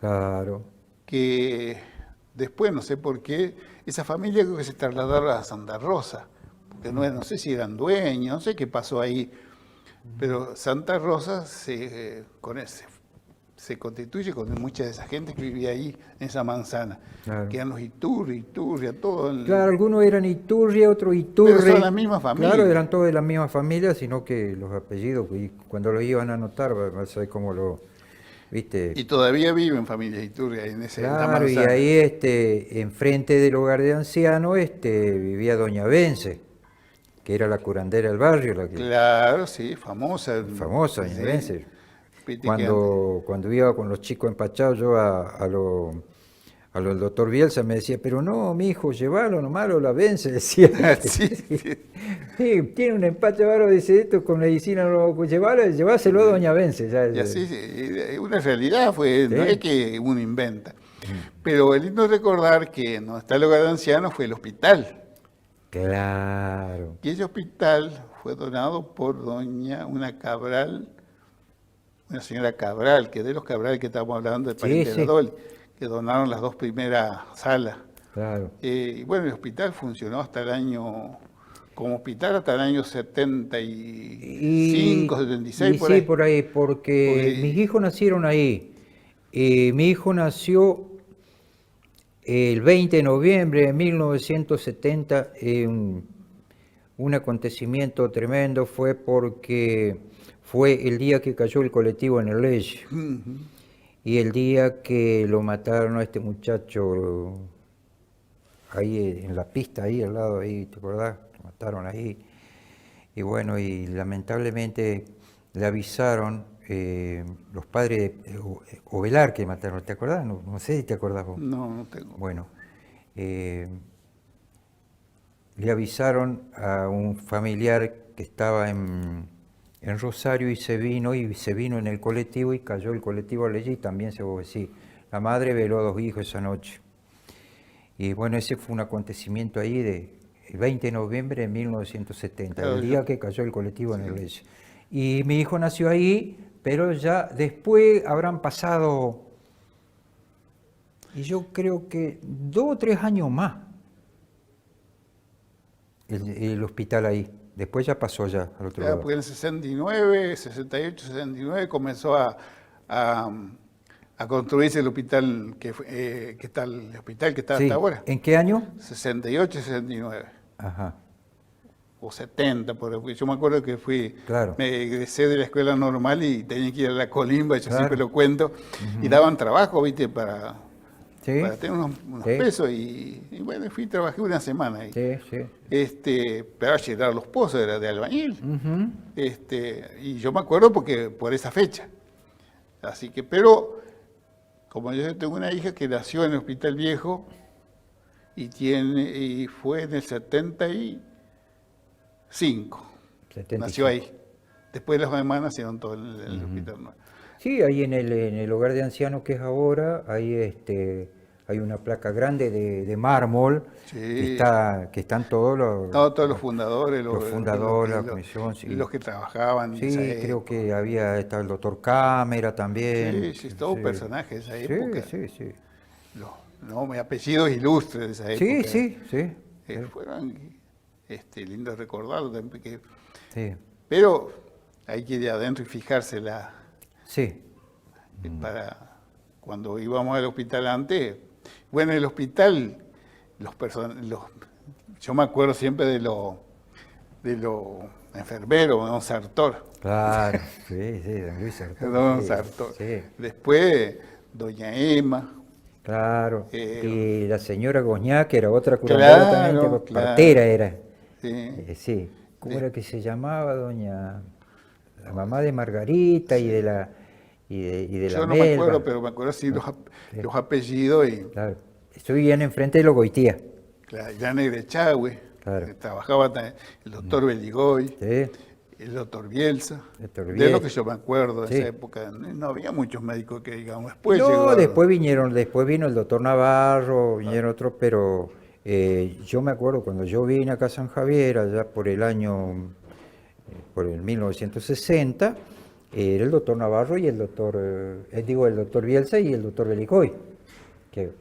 Claro. que después, no sé por qué, esa familia creo que se trasladaron a Santa Rosa, porque no sé si eran dueños, no sé qué pasó ahí, pero Santa Rosa se constituye con mucha de esa gente que vivía ahí, en esa manzana, Claro. que eran los Isturria, todo. Claro, algunos eran Iturria, otros Iturre. Pero son la misma familia. Claro, eran todos de la misma familia, sino que los apellidos, y cuando los iban a anotar, vas a ver cómo viste. Y todavía viven familias Iturria en esa Claro, y manzana. ahí enfrente del hogar de ancianos vivía Doña Vence, que era la curandera del barrio, la que, Claro, sí, famosa. famosa Doña Sí, Vence. practicante. Cuando iba con los chicos empachados yo a lo del doctor Bielsa me decía, pero no, mi hijo, llévalo nomás, la Vence, decía. Sí, sí. Sí, tiene un empacho bárbaro, dice esto, con medicina, lleváselo a Doña Vence. Y así, una realidad fue, no Sí. es que uno inventa. Pero es lindo recordar que no está el hogar de ancianos, fue el hospital. Claro. Y ese hospital fue donado por una señora Cabral, que de los Cabral que estamos hablando, de Sí, pariente sí. de Dolly, que donaron las dos primeras salas. Claro. Y bueno, el hospital funcionó como hospital hasta el año 75, 76, por sí, ahí. por ahí, porque mis hijos nacieron ahí. Mi hijo nació el 20 de noviembre de 1970. Un acontecimiento tremendo fue porque fue el día que cayó el colectivo en el Ley. Ujú. Y el día que lo mataron a este muchacho ahí en la pista, ahí al lado, ahí, ¿te acordás? Lo mataron ahí. Y bueno, y lamentablemente le avisaron los padres de Ovelar que mataron, ¿te acordás? No sé si te acordás vos. No, no tengo. Bueno, le avisaron a un familiar que estaba en Rosario y se vino en el colectivo y cayó el colectivo allí y también se sí. La madre veló a 2 hijos esa noche. Y bueno, ese fue un acontecimiento ahí el 20 de noviembre de 1970, Claro, el día que cayó el colectivo en el Reyes. Y mi hijo nació ahí, pero ya después habrán pasado, y yo creo que 2 o 3 años más, el hospital ahí. Después ya pasó ya al otro lado. Porque en el 69, 68, 69 comenzó a construirse el hospital que está el hospital que está Sí. hasta ahora. ¿En qué año? 68, 69. Ajá. O 70, porque yo me acuerdo que Claro. me egresé de la escuela normal y tenía que ir a la Colimba, yo Claro. siempre lo cuento, y daban trabajo, ¿viste? Para Sí. tener unos Sí. pesos, y bueno, trabajé una semana ahí. Sí, sí. Pero a llenar los pozos era de albañil. Ujú. Y yo me acuerdo porque por esa fecha. Así que, pero como yo tengo una hija que nació en el Hospital Viejo y fue en el 75. 75. Nació ahí. Después las demás nacieron todos en el Hospital Nuevo. Sí, ahí en el hogar de ancianos que es ahora, ahí hay una placa grande de mármol, Sí. que están todos los... Todos los fundadores, los fundadores, la comisión, sí. los que trabajaban. en esa Sí, creo época. que estaba el doctor Cámara también. Sí, todos personajes de esa Sí, época. sí, sí. Mis apellidos ilustres de esa época. Sí, sí, sí. Fueron lindo recordarlo también, Sí, pero hay que ir adentro y fijarse sí. para cuando íbamos al hospital antes. Bueno, en el hospital, yo me acuerdo siempre de los enfermeros, don Sartor. Claro, sí, sí, don Luis Sartor. Don Sí, Sartor. sí, Después, doña Emma. claro. Eh, Y la señora Goñá, que era otra curadora también, Claro, que claro. partera era. Sí. Sí. ¿Cómo Sí. era que se llamaba doña? La mamá de Margarita y de la Yo no me Melba. acuerdo, pero me acuerdo sí los apellidos y Claro. Estuvían enfrente de los Goitía. la Llana Grechagüe, Claro. que trabajaba también, el doctor Beligoy, Sí. el doctor Bielsa. Doctor De Bielsa. lo que yo me acuerdo de Sí. esa época, no había muchos médicos que digamos. Después No, llegó después vino el doctor Navarro, vinieron otros, pero yo me acuerdo cuando yo vine acá a San Javier, allá por el 1960, era el doctor Navarro y el doctor Bielsa y el doctor Belicoy. Que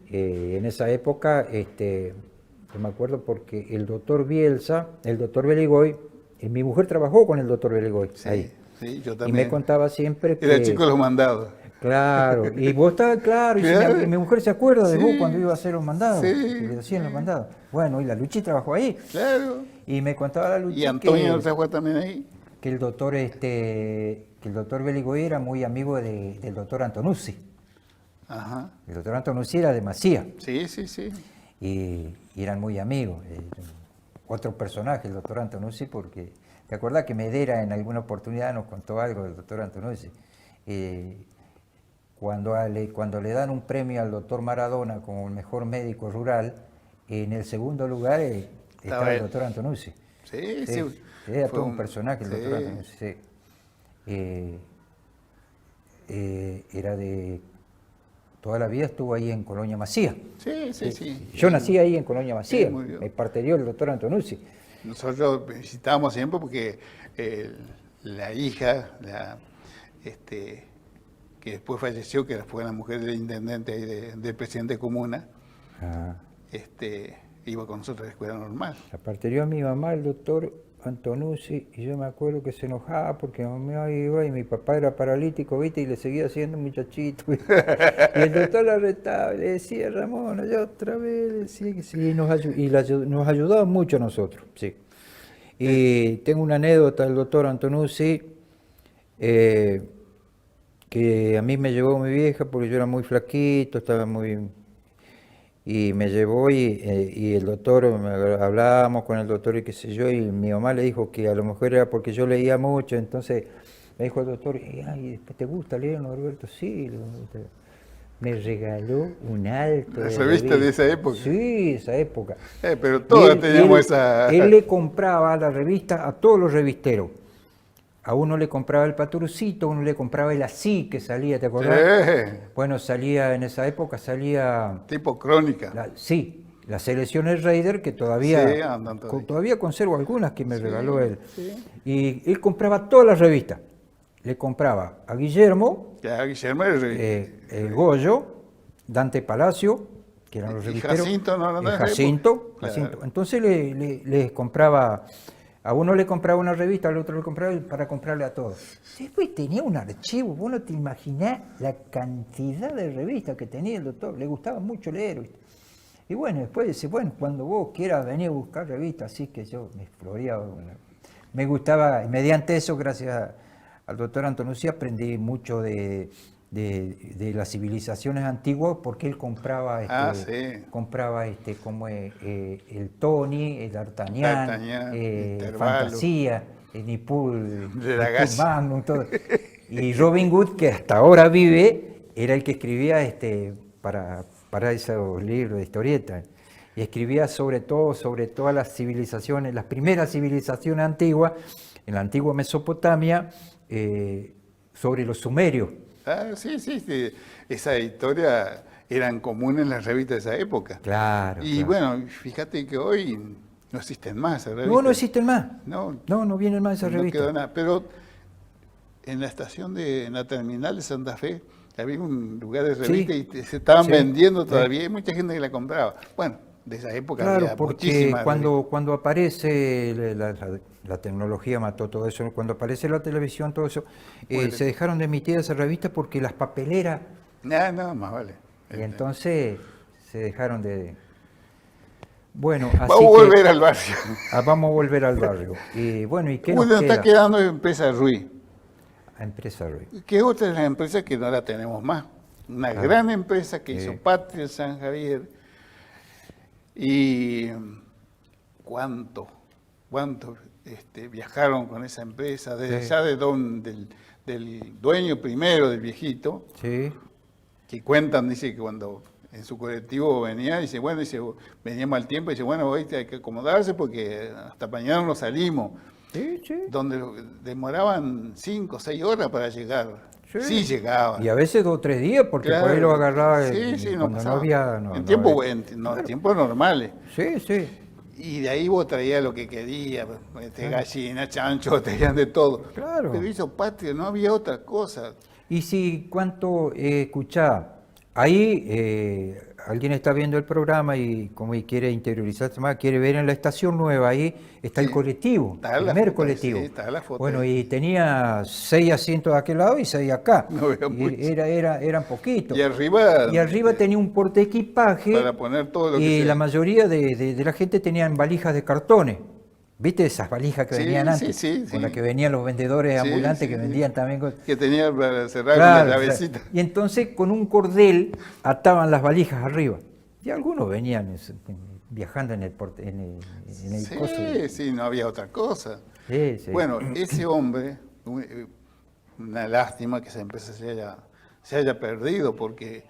en esa época, yo me acuerdo porque el doctor Bielsa, el doctor Belicoy, mi mujer trabajó con el doctor Belicoy ahí. Sí, yo Y también. me contaba siempre que... Era el chico de los mandados. Claro, y vos estabas claro, y Claro. mi mujer se acuerda de Sí. vos cuando iba a hacer los mandados, Sí, que le hacían los mandados. Bueno, y la Luchi trabajó ahí, Claro. y me contaba la Luchi Y Antonio trabajó también ahí. que el doctor Beligoy era muy amigo del doctor Antonuzzi. Ajá. El doctor Antonuzzi era de Macía, Sí, sí, sí. y eran muy amigos. Otro personaje, el doctor Antonuzzi, porque te acuerdas que Medera en alguna oportunidad nos contó algo del doctor Antonuzzi. Cuando le dan un premio al doctor Maradona como el mejor médico rural, en el segundo lugar estaba el él. doctor Antonuzzi. Sí, Sí, sí. era Fue todo un personaje el doctor sí. Antonuzzi. Sí. Era de... Toda la vida estuvo ahí en Colonia Macía. Sí, sí, sí. Yo nací ahí en Colonia Macía, Sí, muy bien. me parterió el doctor Antonuzzi. Nosotros visitábamos siempre porque la hija, que después falleció, que fue la mujer del intendente ahí del presidente de comuna, Ah. iba con nosotros a la escuela normal. La parterió a mi mamá, el doctor Antonuzzi, y yo me acuerdo que se enojaba porque mi mamá iba y mi papá era paralítico, ¿viste? Y le seguía haciendo muchachito. ¿viste? Y el doctor la retaba, y le decía, Ramón, yo otra vez, le decía que sí, nos ayudaba mucho a nosotros, sí. Y tengo una anécdota del doctor Antonuzzi, que a mí me llevó mi vieja porque yo era muy flaquito, estaba muy... Y me llevó y el doctor, hablábamos con el doctor y qué sé yo, y mi mamá le dijo que a lo mejor era porque yo leía mucho, entonces me dijo el doctor, ay, ¿te gusta leer, Norberto? Sí. me regaló un alto. ¿La revista de esa época? Sí, esa época. Pero todos teníamos esa... Él le compraba la revista a todos los revisteros. A uno le compraba el Patrocito, a uno le compraba el Así, que salía, ¿te acordás? Sí. Bueno, salía, en esa época salía... Tipo crónica. Las selecciones Raider, que todavía, Sí, andan todavía. todavía conservo algunas que me regaló él. Sí. Y él compraba todas las revistas. Le compraba a Guillermo, Ya, Guillermo es el Goyo, Dante Palacio, que eran los y revisteros. Jacinto, no, Jacinto. Claro. Entonces les compraba, a uno le compraba una revista, al otro le compraba para comprarle a todos. Después tenía un archivo, vos no te imaginás la cantidad de revistas que tenía el doctor, le gustaba mucho leer, ¿viste? Y bueno, después dice, bueno, cuando vos quieras venir a buscar revistas, así que yo me floreaba. Me gustaba, y mediante eso, gracias al doctor Antonucci, aprendí mucho de las civilizaciones antiguas, porque él compraba como el Tony, el D'Artagnan, Fantasía, el Nippur Magnum, todo. Y Robin Hood, que hasta ahora vive, era el que escribía para esos libros de historietas. Y escribía sobre todas las civilizaciones, las primeras civilizaciones antiguas, en la antigua Mesopotamia, sobre los sumerios. Sí. Esa historia eran comunes en las revistas de esa época. Claro. Y bueno, fíjate que hoy no existen más esas revistas. No existen más. No vienen más esas revistas. No quedó nada. Pero en la en la terminal de Santa Fe, había un lugar de revistas y se estaban vendiendo todavía. Hay mucha gente que la compraba. Bueno, de esa época había muchísimas. Cuando aparece la tecnología mató todo eso, cuando aparece la televisión, todo eso, se dejaron de emitir esas revistas porque las papeleras... No, más vale. Y entonces se dejaron de... Bueno, así vamos a volver al barrio. Vamos a volver al barrio. Y bueno, ¿y qué nos queda? Está quedando Empresa Ruiz. Empresa Ruiz. Que es otra de las empresas que no la tenemos más. Una gran empresa que hizo Patria en San Javier. Y cuánto viajaron con esa empresa, desde ya del dueño primero, del viejito, que cuentan, dice que cuando en su colectivo venía, venía mal tiempo, dice, bueno, hoy hay que acomodarse porque hasta mañana no salimos. Donde demoraban 5 o 6 horas para llegar. Sí llegaban. Y a veces 2 o 3 días, porque por ahí lo agarraba cuando no había... en tiempos normales. Sí. Y de ahí vos traías lo que querías, gallina, chancho, traían de todo. Claro. Pero hizo Patria, no había otra cosa. Y si cuánto, escuchá, ahí alguien está viendo el programa y como quiere interiorizarse más, quiere ver en la estación nueva, ahí está el colectivo, el primer colectivo. Está la foto. Bueno, y tenía 6 asientos de aquel lado y 6 acá. No eran poquitos. Y arriba tenía un portaequipaje para poner todo lo que y sea. la mayoría de la gente tenían valijas de cartones. ¿Viste esas valijas que venían antes? Con las que venían los vendedores ambulantes que vendían también cosas. Que tenía para cerrar una llavecita. Y entonces con un cordel ataban las valijas arriba. Y algunos venían viajando en el coso. Sí, no había otra cosa. Sí. Bueno, ese hombre, una lástima que esa empresa se haya perdido porque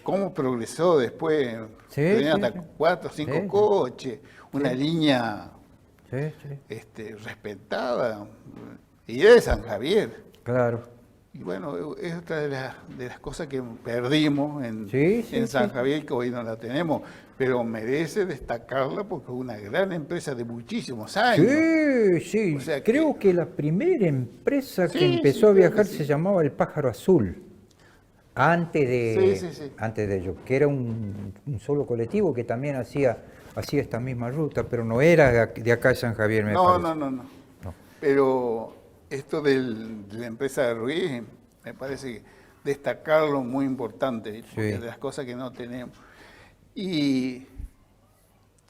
cómo progresó después, tenía hasta 4 o 5 coches, una línea respetada, y era de San Javier. Claro. Y bueno, es otra de las cosas que perdimos en San Javier, que hoy no la tenemos, pero merece destacarla porque es una gran empresa de muchísimos años. Sí. O sea, creo que la primera empresa que empezó a viajar se llamaba El Pájaro Azul. Antes de ello, que era un solo colectivo que también hacía esta misma ruta, pero no era de acá de San Javier, me parece. No. Pero esto de la empresa de Ruiz, me parece que destacarlo muy importante, porque es de las cosas que no tenemos. Y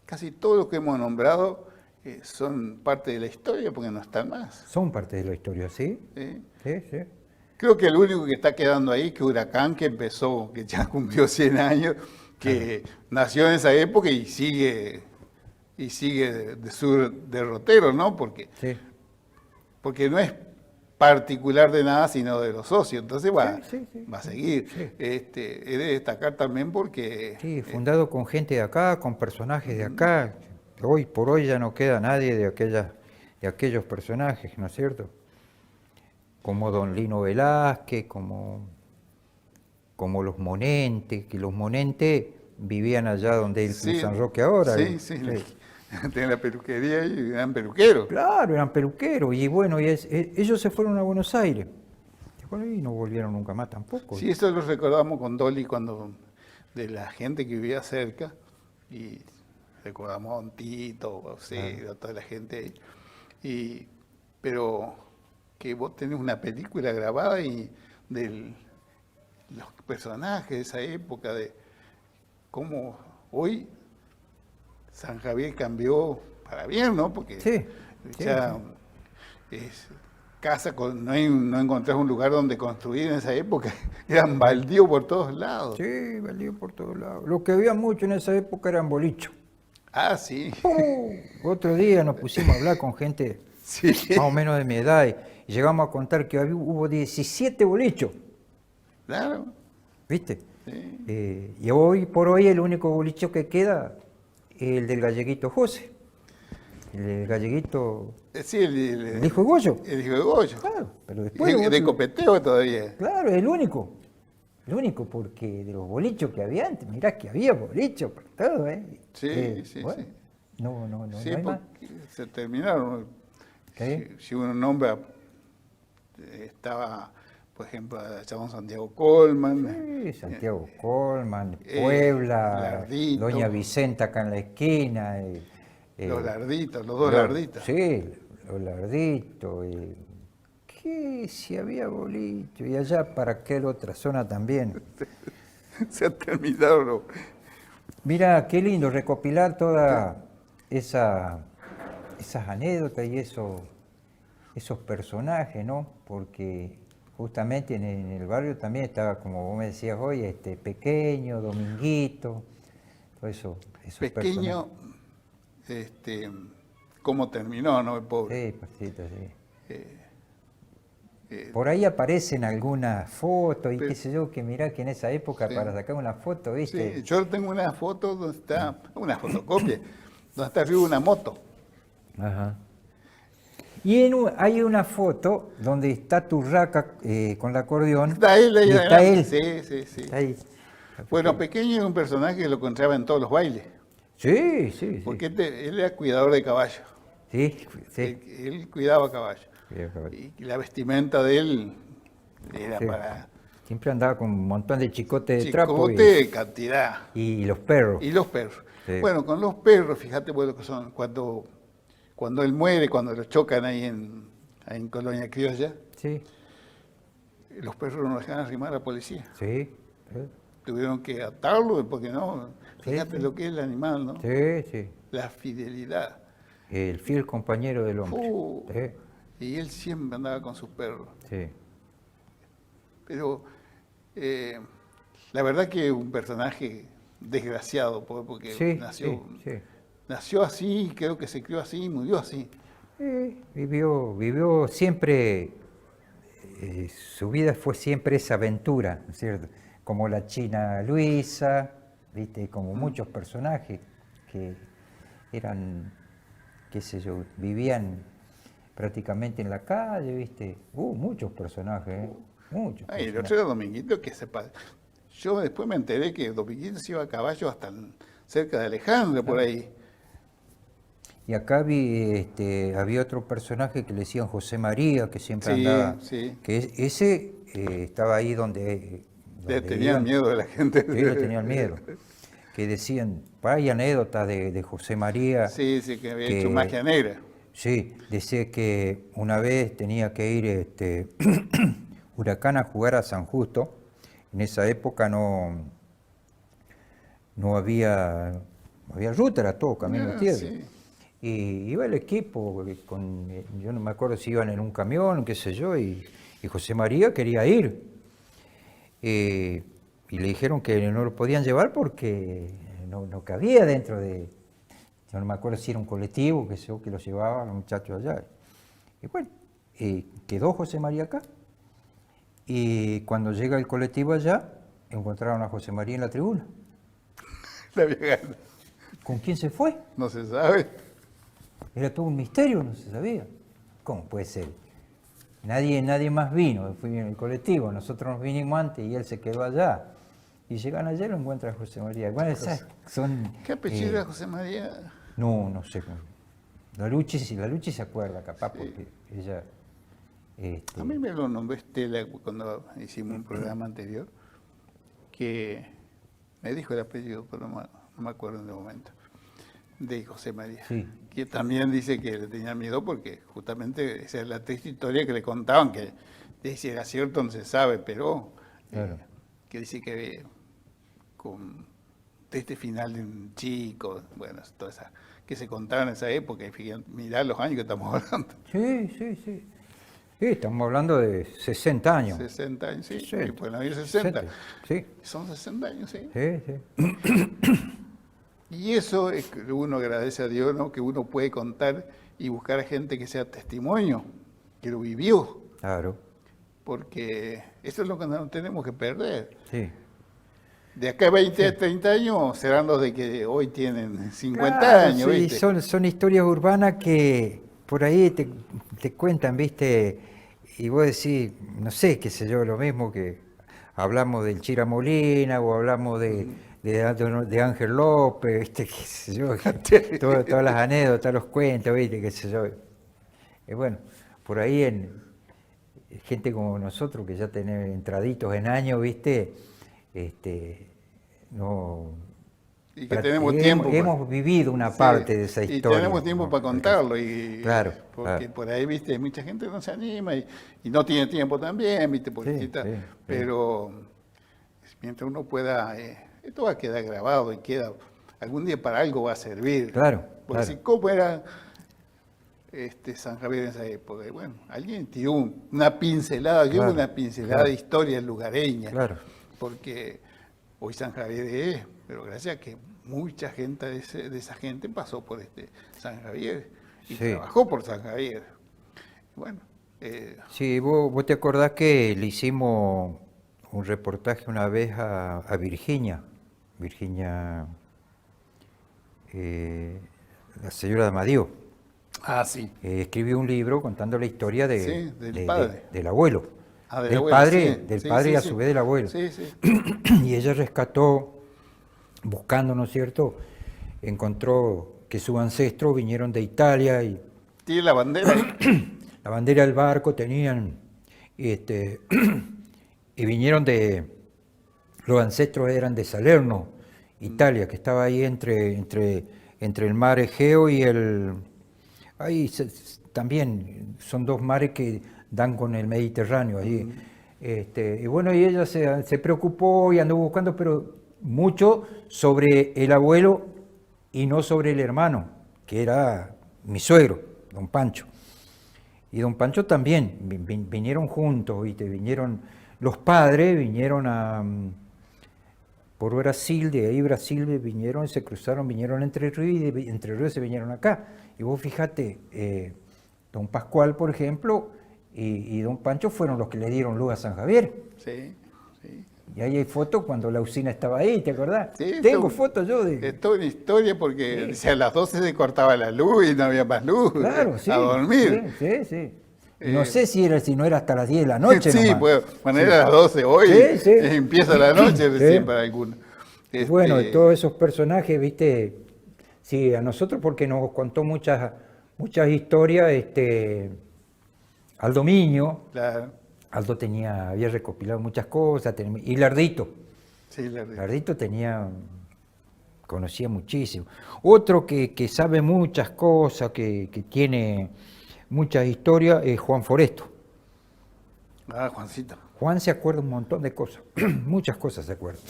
casi todo lo que hemos nombrado son parte de la historia, porque no están más. Son parte de la historia, ¿sí? Sí. Creo que el único que está quedando ahí que Huracán, que que ya cumplió 100 años, que nació en esa época y sigue de su derrotero, ¿no? Porque no es particular de nada, sino de los socios. Entonces va a seguir. Sí. He de destacar también porque... Sí, fundado con gente de acá, con personajes de acá. Hoy por hoy ya no queda nadie de aquellos personajes, ¿no es cierto? Como don Lino Velázquez, como los Monentes, que los Monentes vivían allá donde el Club San Roque ahora. Sí. Tienen la peluquería y eran peluqueros. Claro, eran peluqueros. Y bueno, ellos se fueron a Buenos Aires. Y no volvieron nunca más tampoco. Sí, eso lo recordamos con Dolly de la gente que vivía cerca. Y recordamos a Don Tito, a toda la gente. Pero que vos tenés una película grabada y de los personajes de esa época, de cómo hoy San Javier cambió para bien, ¿no? Porque ya es casa, no encontrás un lugar donde construir en esa época, eran baldíos por todos lados. Sí, baldíos por todos lados. Lo que había mucho en esa época eran bolichos. Ah, sí. Otro día nos pusimos a hablar con gente más o menos de mi edad y llegamos a contar que hubo 17 bolichos. Claro. ¿Viste? Sí. Y hoy por hoy el único bolicho que queda es el del galleguito José. El galleguito... Sí, el hijo de Goyo. El hijo de Goyo. Claro, pero después... De copeteo todavía. Claro, el único. El único, porque de los bolichos que había antes, mirá que había bolichos por todo, ¿eh? Sí. No Sí, hay más. se terminaron. Si uno nombra, estaba, por ejemplo, Chabón Santiago Colman. Sí, Santiago Colman, Puebla, Lardito, Doña Vicenta acá en la esquina. Los Larditos, los dos Larditos. Sí, los Larditos. ¿Qué? Si había boliche. Y allá para aquella otra zona también. Se han terminado. Mira, qué lindo recopilar todas esas anécdotas y esos personajes, ¿no? Porque justamente en el barrio también estaba, como vos me decías hoy, Pequeño, Dominguito, todo eso. Pequeño, cómo terminó, ¿no? El pobre. Sí, Pasito, sí. Por ahí aparecen algunas fotos y qué sé yo, que mirá que en esa época para sacar una foto, ¿viste? Sí, yo tengo una foto donde está, una fotocopia, donde está arriba una moto. Ajá. Y hay una foto donde está Turraca con el acordeón. Está él ahí. Y está él. Sí. Está ahí. Bueno, Pequeño es un personaje que lo encontraba en todos los bailes. Sí. Porque él era cuidador de caballos. Sí. Él cuidaba caballos. Y la vestimenta de él era para... Siempre andaba con un montón de chicotes de trapo. Chicote, cantidad. Y los perros. Y los perros. Sí. Bueno, con los perros, fíjate bueno que son cuando él muere, cuando lo chocan ahí en Colonia Criolla, Sí. los perros no dejaban arrimar a la policía. Sí. Tuvieron que atarlo, porque no, fíjate lo que es el animal, ¿no? Sí. La fidelidad. El fiel compañero del hombre. Y él siempre andaba con sus perros. Sí. Pero la verdad que es un personaje desgraciado, porque nació así, creo que se crió así, murió así. Vivió siempre, su vida fue siempre esa aventura, ¿no es cierto? Como la China Luisa, ¿viste? Como muchos personajes que eran, qué sé yo, vivían prácticamente en la calle, ¿viste? Muchos personajes, muchos. El otro era Dominguito, que sepa. Yo después me enteré que Dominguito se iba a caballo hasta cerca de Alejandro, por ahí. Y acá había otro personaje que le decían José María, que siempre andaba. Sí. Que ese estaba ahí donde tenían miedo de la gente. Sí, le tenían miedo. Que decían, hay anécdotas de José María. Sí, que había hecho magia negra. Sí, decía que una vez tenía que ir Huracán a jugar a San Justo. En esa época no había ruta, era todo camino de tierra. Sí. Y iba el equipo, yo no me acuerdo si iban en un camión, qué sé yo, y José María quería ir. Y le dijeron que no lo podían llevar porque no cabía dentro de... Yo no me acuerdo si era un colectivo, que lo llevaba a los muchachos allá. Y bueno, quedó José María acá. Y cuando llega el colectivo allá, encontraron a José María en la tribuna. La vieja ¿Con quién se fue? no se sabe. Era todo un misterio, no se sabía. ¿Cómo puede ser? Nadie más vino, fue en el colectivo, nosotros nos vinimos antes y él se quedó allá. Y llegan allá y lo encuentra José María. Bueno, esas son... ¿Qué apellido era José María? No sé. La Luchi se acuerda, capaz, porque ella... A mí me lo nombró Estela cuando hicimos un programa anterior, que me dijo el apellido, pero no me acuerdo en el momento, de José María. Sí. Que también dice que le tenía miedo porque justamente esa es la triste historia que le contaban, que de si era cierto no se sabe, pero Claro. que dice que con este final de un chico, bueno, todas esas que se contaban en esa época, y fíjate, mirá los años que estamos hablando. Sí. Sí, estamos hablando de 60 años. 60 años, sí, 60. y pueden haber 60. Sí. Son 60 años, sí. Sí. Y eso es que uno agradece a Dios, ¿no? Que uno puede contar y buscar a gente que sea testimonio, que lo vivió, Claro. porque eso es lo que no tenemos que perder. Sí. De acá a 20, 30 años serán los de que hoy tienen 50 Claro, años, sí, ¿viste? son historias urbanas que por ahí te cuentan, ¿viste? Y vos decís, no sé, qué sé yo, lo mismo que hablamos del Chira Molina o hablamos de Ángel López, ¿viste? Qué sé yo, todas las anécdotas, los cuentos, ¿viste? Qué sé yo. Y bueno, por ahí gente como nosotros que ya tenemos entraditos en años, ¿viste? No... Y que tenemos tiempo. Hemos vivido una parte de esa historia. Y tenemos tiempo para contarlo. Claro. Porque por ahí, viste, mucha gente no se anima y no tiene tiempo también, viste, porque Sí. pero mientras uno pueda, esto va a quedar grabado y algún día para algo va a servir. Claro. Porque si cómo era San Javier en esa época, y bueno, alguien tiró una pincelada, yo Claro, una pincelada claro. de historia lugareña. Claro. Porque hoy San Javier es, pero gracias a que mucha gente de esa gente pasó por San Javier y Sí. trabajó por San Javier. Bueno, Sí, vos te acordás que le hicimos un reportaje una vez a Virginia, la señora de Amadío. sí. Escribió un libro contando la historia Sí, del padre. del abuelo. Del Del abuelo, padre, sí. del Sí, padre sí, y a sí. su vez del abuelo. Sí, sí. Y ella rescató, buscando, ¿no es cierto? Encontró que sus ancestros vinieron de Italia y Tiene la bandera ahí. la bandera del barco tenían, y vinieron los ancestros eran de Salerno, Italia, que estaba ahí entre el mar Egeo y también son dos mares que dan con el Mediterráneo allí. Y bueno, y ella se preocupó y anduvo buscando, pero mucho sobre el abuelo y no sobre el hermano, que era mi suegro, don Pancho. Y don Pancho también, vinieron juntos, ¿viste? Los padres vinieron por Brasil, de ahí Brasil vinieron, se cruzaron, vinieron a Entre Ríos y de Entre Ríos se vinieron acá. Y vos fíjate, don Pascual, por ejemplo, y don Pancho fueron los que le dieron luz a San Javier. Sí, sí. Y ahí hay fotos cuando la usina estaba ahí, ¿te acordás? Sí, Tengo fotos yo de... Es toda una historia porque a las 12 se cortaba la luz y no había más luz. Claro, sí. A dormir. Sí. No sé si no era hasta las 10 de la noche. Sí, nomás. pues, manera a las 12 hoy, Sí. empieza la noche recién Sí. para algunos. Bueno, de todos esos personajes, viste, sí, a nosotros porque nos contó muchas historias, Aldo Miño, Claro, Aldo había recopilado muchas cosas, y Lardito, sí, Lardito conocía muchísimo. Otro que sabe muchas cosas, que tiene muchas historias, es Juan Foresto. Juancito. Juan se acuerda un montón de cosas, muchas cosas se acuerda.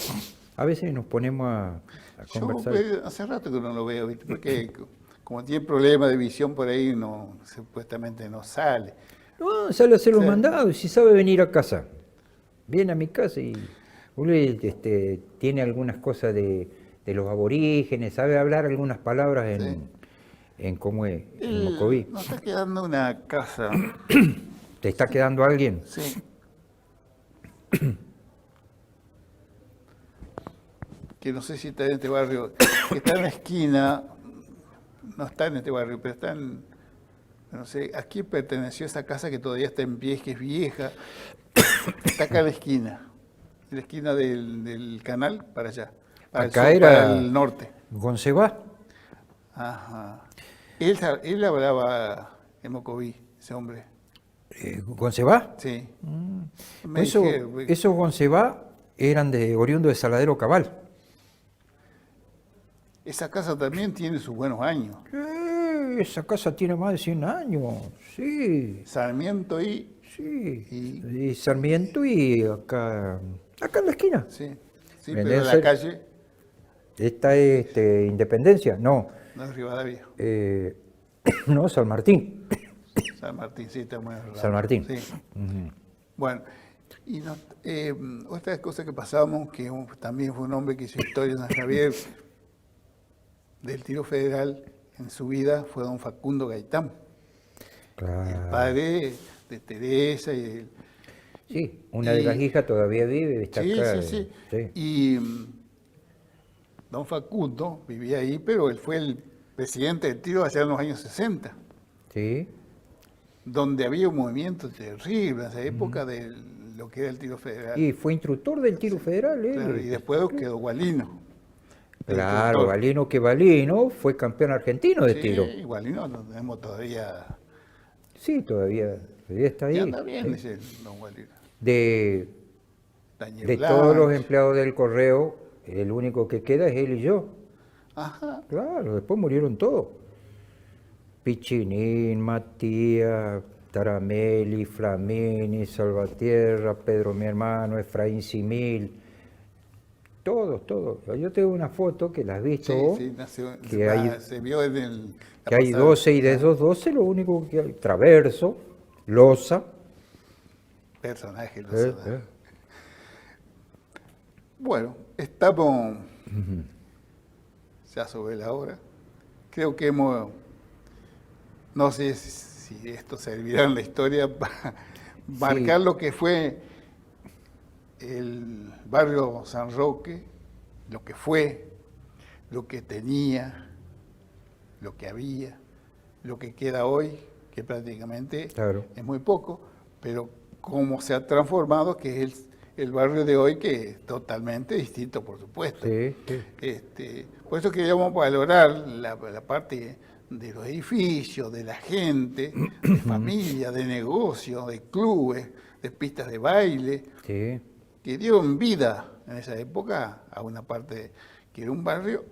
A veces nos ponemos a conversar. Yo hace rato que no lo veo, ¿viste? Porque como tiene problemas de visión por ahí, supuestamente no sale. No, sale a hacer los Sí. mandados, y si sabe venir a casa. Viene a mi casa y tiene algunas cosas de los aborígenes, sabe hablar algunas palabras en cómo es, en Mocoví. Nos está quedando una casa ¿Te está quedando alguien? Sí. Que no sé si está en este barrio, que está en la esquina, no está en este barrio, pero está en, no sé, ¿a quién perteneció esa casa que todavía está en pie, que es vieja? Está acá en la esquina del canal, para allá, para Acá el sur, era para el norte. Goncebá. Ajá. Él hablaba en Mocoví, ese hombre. ¿Goncebá? Sí. Esos Goncebá eran oriundo de Saladero Cabal. Esa casa también tiene sus buenos años. Esa casa tiene más de 100 años, sí. Sarmiento y... Sí. Y Sarmiento y acá en la esquina. Sí, Vendría pero a en la ser- calle Esta es Independencia, no. no es Rivadavia. No, San Martín. San Martín, sí, está muy raro. San Martín. Sí. Ujú. Bueno, y otra cosa que pasamos, que también fue un hombre que hizo historia en San Javier del tiro federal en su vida, fue don Facundo Gaitán, el Claro. padre de Teresa y el... Sí, una de las hijas todavía vive, está Sí, acá. sí, sí. Sí. Y don Facundo vivía ahí, pero él fue el presidente del tiro allá en los años 60. Sí. Donde había un movimiento terrible en esa época de lo que era el tiro federal. Y fue instructor del tiro federal, ¿eh? Claro, y después quedó Gualino. Claro, instructor. Valino que Valino fue campeón argentino de tiro. Sí, Gualino lo tenemos todavía. Sí, todavía está Y ahí. anda bien, Sí. dice don Gualino. De Daniel todos los Blanch. empleados del correo, el único que queda es él y yo. Ajá. Claro, después murieron todos. Pichinín, Matías, Tarameli, Flamini, Salvatierra, Pedro mi hermano, Efraín Simil, todos. Yo tengo una foto que la has visto Sí, vos, sí, nació, que hay, se vio en el. la que hay pasada. 12 y de esos 12 lo único que hay, Traverso, Loza. Personaje, los eh, personajes. Bueno, estamos ya sobre la hora. Creo que no sé si esto servirá en la historia para marcar lo que fue el barrio San Roque, lo que fue, lo que tenía, lo que había, lo que queda hoy, que prácticamente Claro. es muy poco, pero cómo se ha transformado, que es el barrio de hoy, que es totalmente distinto, por supuesto. Sí. Por eso queríamos valorar la parte de los edificios, de la gente, de familia, de negocios, de clubes, de pistas de baile, Sí. que dieron vida en esa época a una parte que era un barrio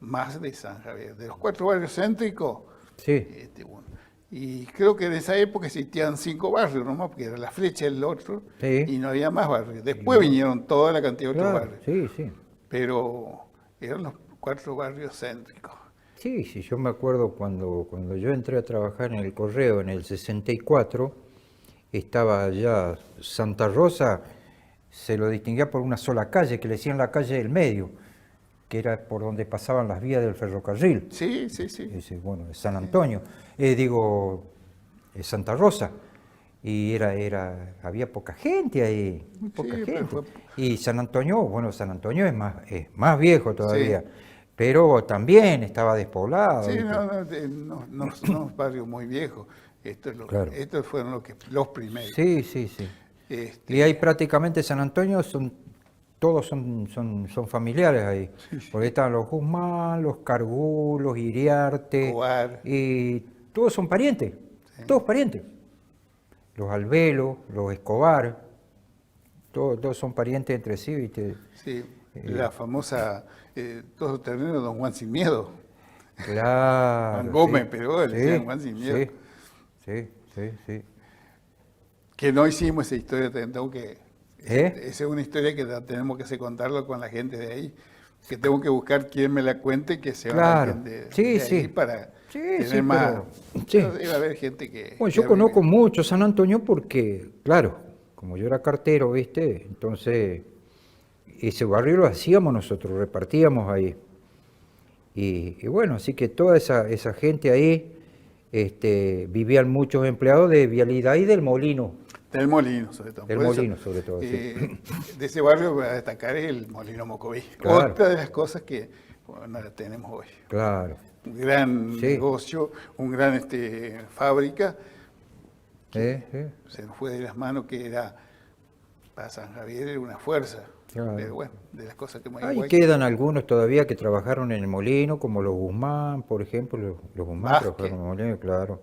más de San Javier. De los 4 barrios céntricos, Sí. bueno, y creo que en esa época existían 5 barrios nomás, porque era La Flecha el otro, Sí. y no había más barrios. Después vinieron toda la cantidad de otros Claro, barrios, sí. pero eran los 4 barrios céntricos. Sí, yo me acuerdo cuando yo entré a trabajar en el correo en el 64, estaba allá Santa Rosa, se lo distinguía por una sola calle, que le decían la calle del medio, que era por donde pasaban las vías del ferrocarril. Sí. Bueno, San Antonio, Santa Rosa. Y había poca gente ahí, muy poca Sí, pero gente. fue- Y San Antonio es más viejo todavía, pero también estaba despoblado. Sí, ¿viste? no es un barrio muy viejo. Claro. Estos fueron los primeros. Sí. Este, Y ahí prácticamente San Antonio todos son familiares ahí, porque están los Guzmán, los Cargú, los Iriarte, Escobar. y todos son parientes, todos parientes. Los Albelo, los Escobar, todos son parientes entre sí, ¿viste? Sí, la famosa, todos los terrenos de Don Juan Sin Miedo. Claro. Juan Gómez, sí. pero le decían Juan Sin Miedo. Sí. Que no hicimos esa historia, tengo que... ¿Eh? Esa es una historia que tenemos que hacer contarla con la gente de ahí. Que tengo que buscar quien me la cuente, que sea Claro. alguien de Sí, ahí sí. para Sí, tener sí, más... pero- sí. Pero debe haber gente que... Bueno, que yo ha conozco vivido. mucho San Antonio porque, claro, como yo era cartero, ¿viste? Entonces, ese barrio lo hacíamos nosotros, repartíamos ahí. Y bueno, así que toda esa gente ahí, vivían muchos empleados de vialidad y del molino. Del molino, sobre todo. Del Por eso, molino, sobre todo, sí. De ese barrio voy a destacar el molino Mocoví. Claro. Otra de las cosas que no la tenemos hoy. Claro. Un gran Sí. negocio, un gran fábrica, Sí. se nos fue de las manos, que era, para San Javier era una fuerza. Claro. Pero bueno, de las cosas que Ahí quedan algunos todavía que trabajaron en el molino, como los Guzmán, por ejemplo. Los Guzmán Vázquez. trabajaron en el molino, claro.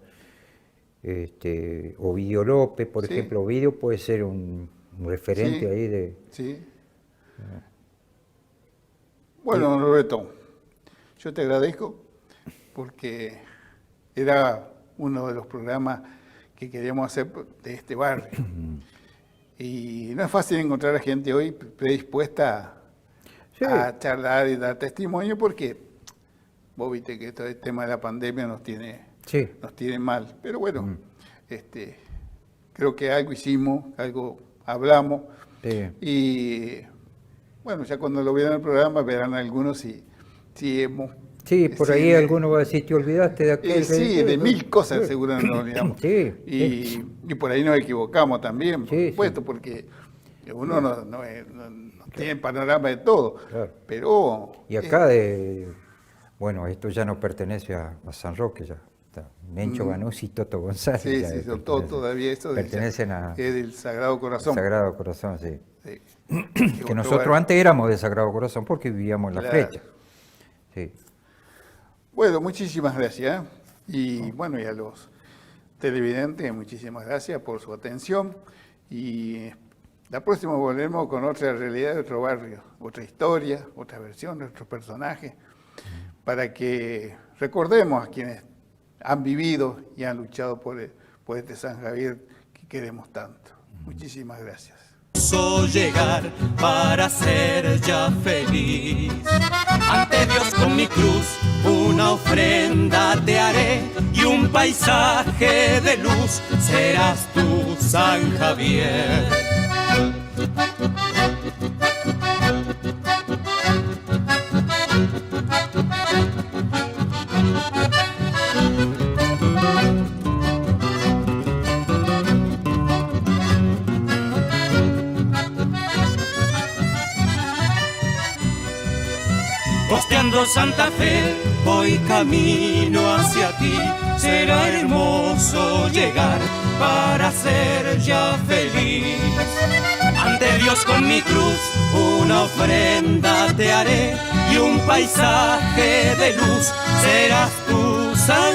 Ovidio López, por Sí. ejemplo. Ovidio puede ser un referente Sí. ahí de... Sí. Bueno, don Roberto, yo te agradezco porque era uno de los programas que queríamos hacer de este barrio. Y no es fácil encontrar a gente hoy predispuesta Sí. a charlar y dar testimonio porque vos viste que todo el tema de la pandemia nos tiene mal. Pero bueno, creo que algo hicimos, algo hablamos. Sí. Y bueno, ya cuando lo vean el programa verán algunos si hemos... Sí, por ahí alguno va a decir, te olvidaste de aquel. sí, de mil cosas seguro nos olvidamos. Sí, Y por ahí nos equivocamos también, por Sí, supuesto, porque uno no tiene panorama de todo. Claro. Pero... Y acá, bueno, esto ya no pertenece a San Roque, ya. Está Mencho Banús y Toto González. Sí, ya sí, son pertenecen- todos todavía eso pertenecen es del Sagrado Corazón. Sagrado Corazón, sí. Sí. Que nosotros antes éramos de Sagrado Corazón porque vivíamos en La Claro. Flecha. Sí. Bueno, muchísimas gracias. Y bueno, y a los televidentes, muchísimas gracias por su atención. Y la próxima volveremos con otra realidad de otro barrio, otra historia, otra versión de otros personajes, para que recordemos a quienes han vivido y han luchado por este San Javier que queremos tanto. Muchísimas gracias. Llegar para ser ya feliz. Ante Dios con mi cruz una ofrenda te haré y un paisaje de luz serás tú, San Javier. Costeando Santa Fe, voy camino hacia ti. Será hermoso llegar para ser ya feliz. Ante Dios con mi cruz, una ofrenda te haré y un paisaje de luz serás tú, San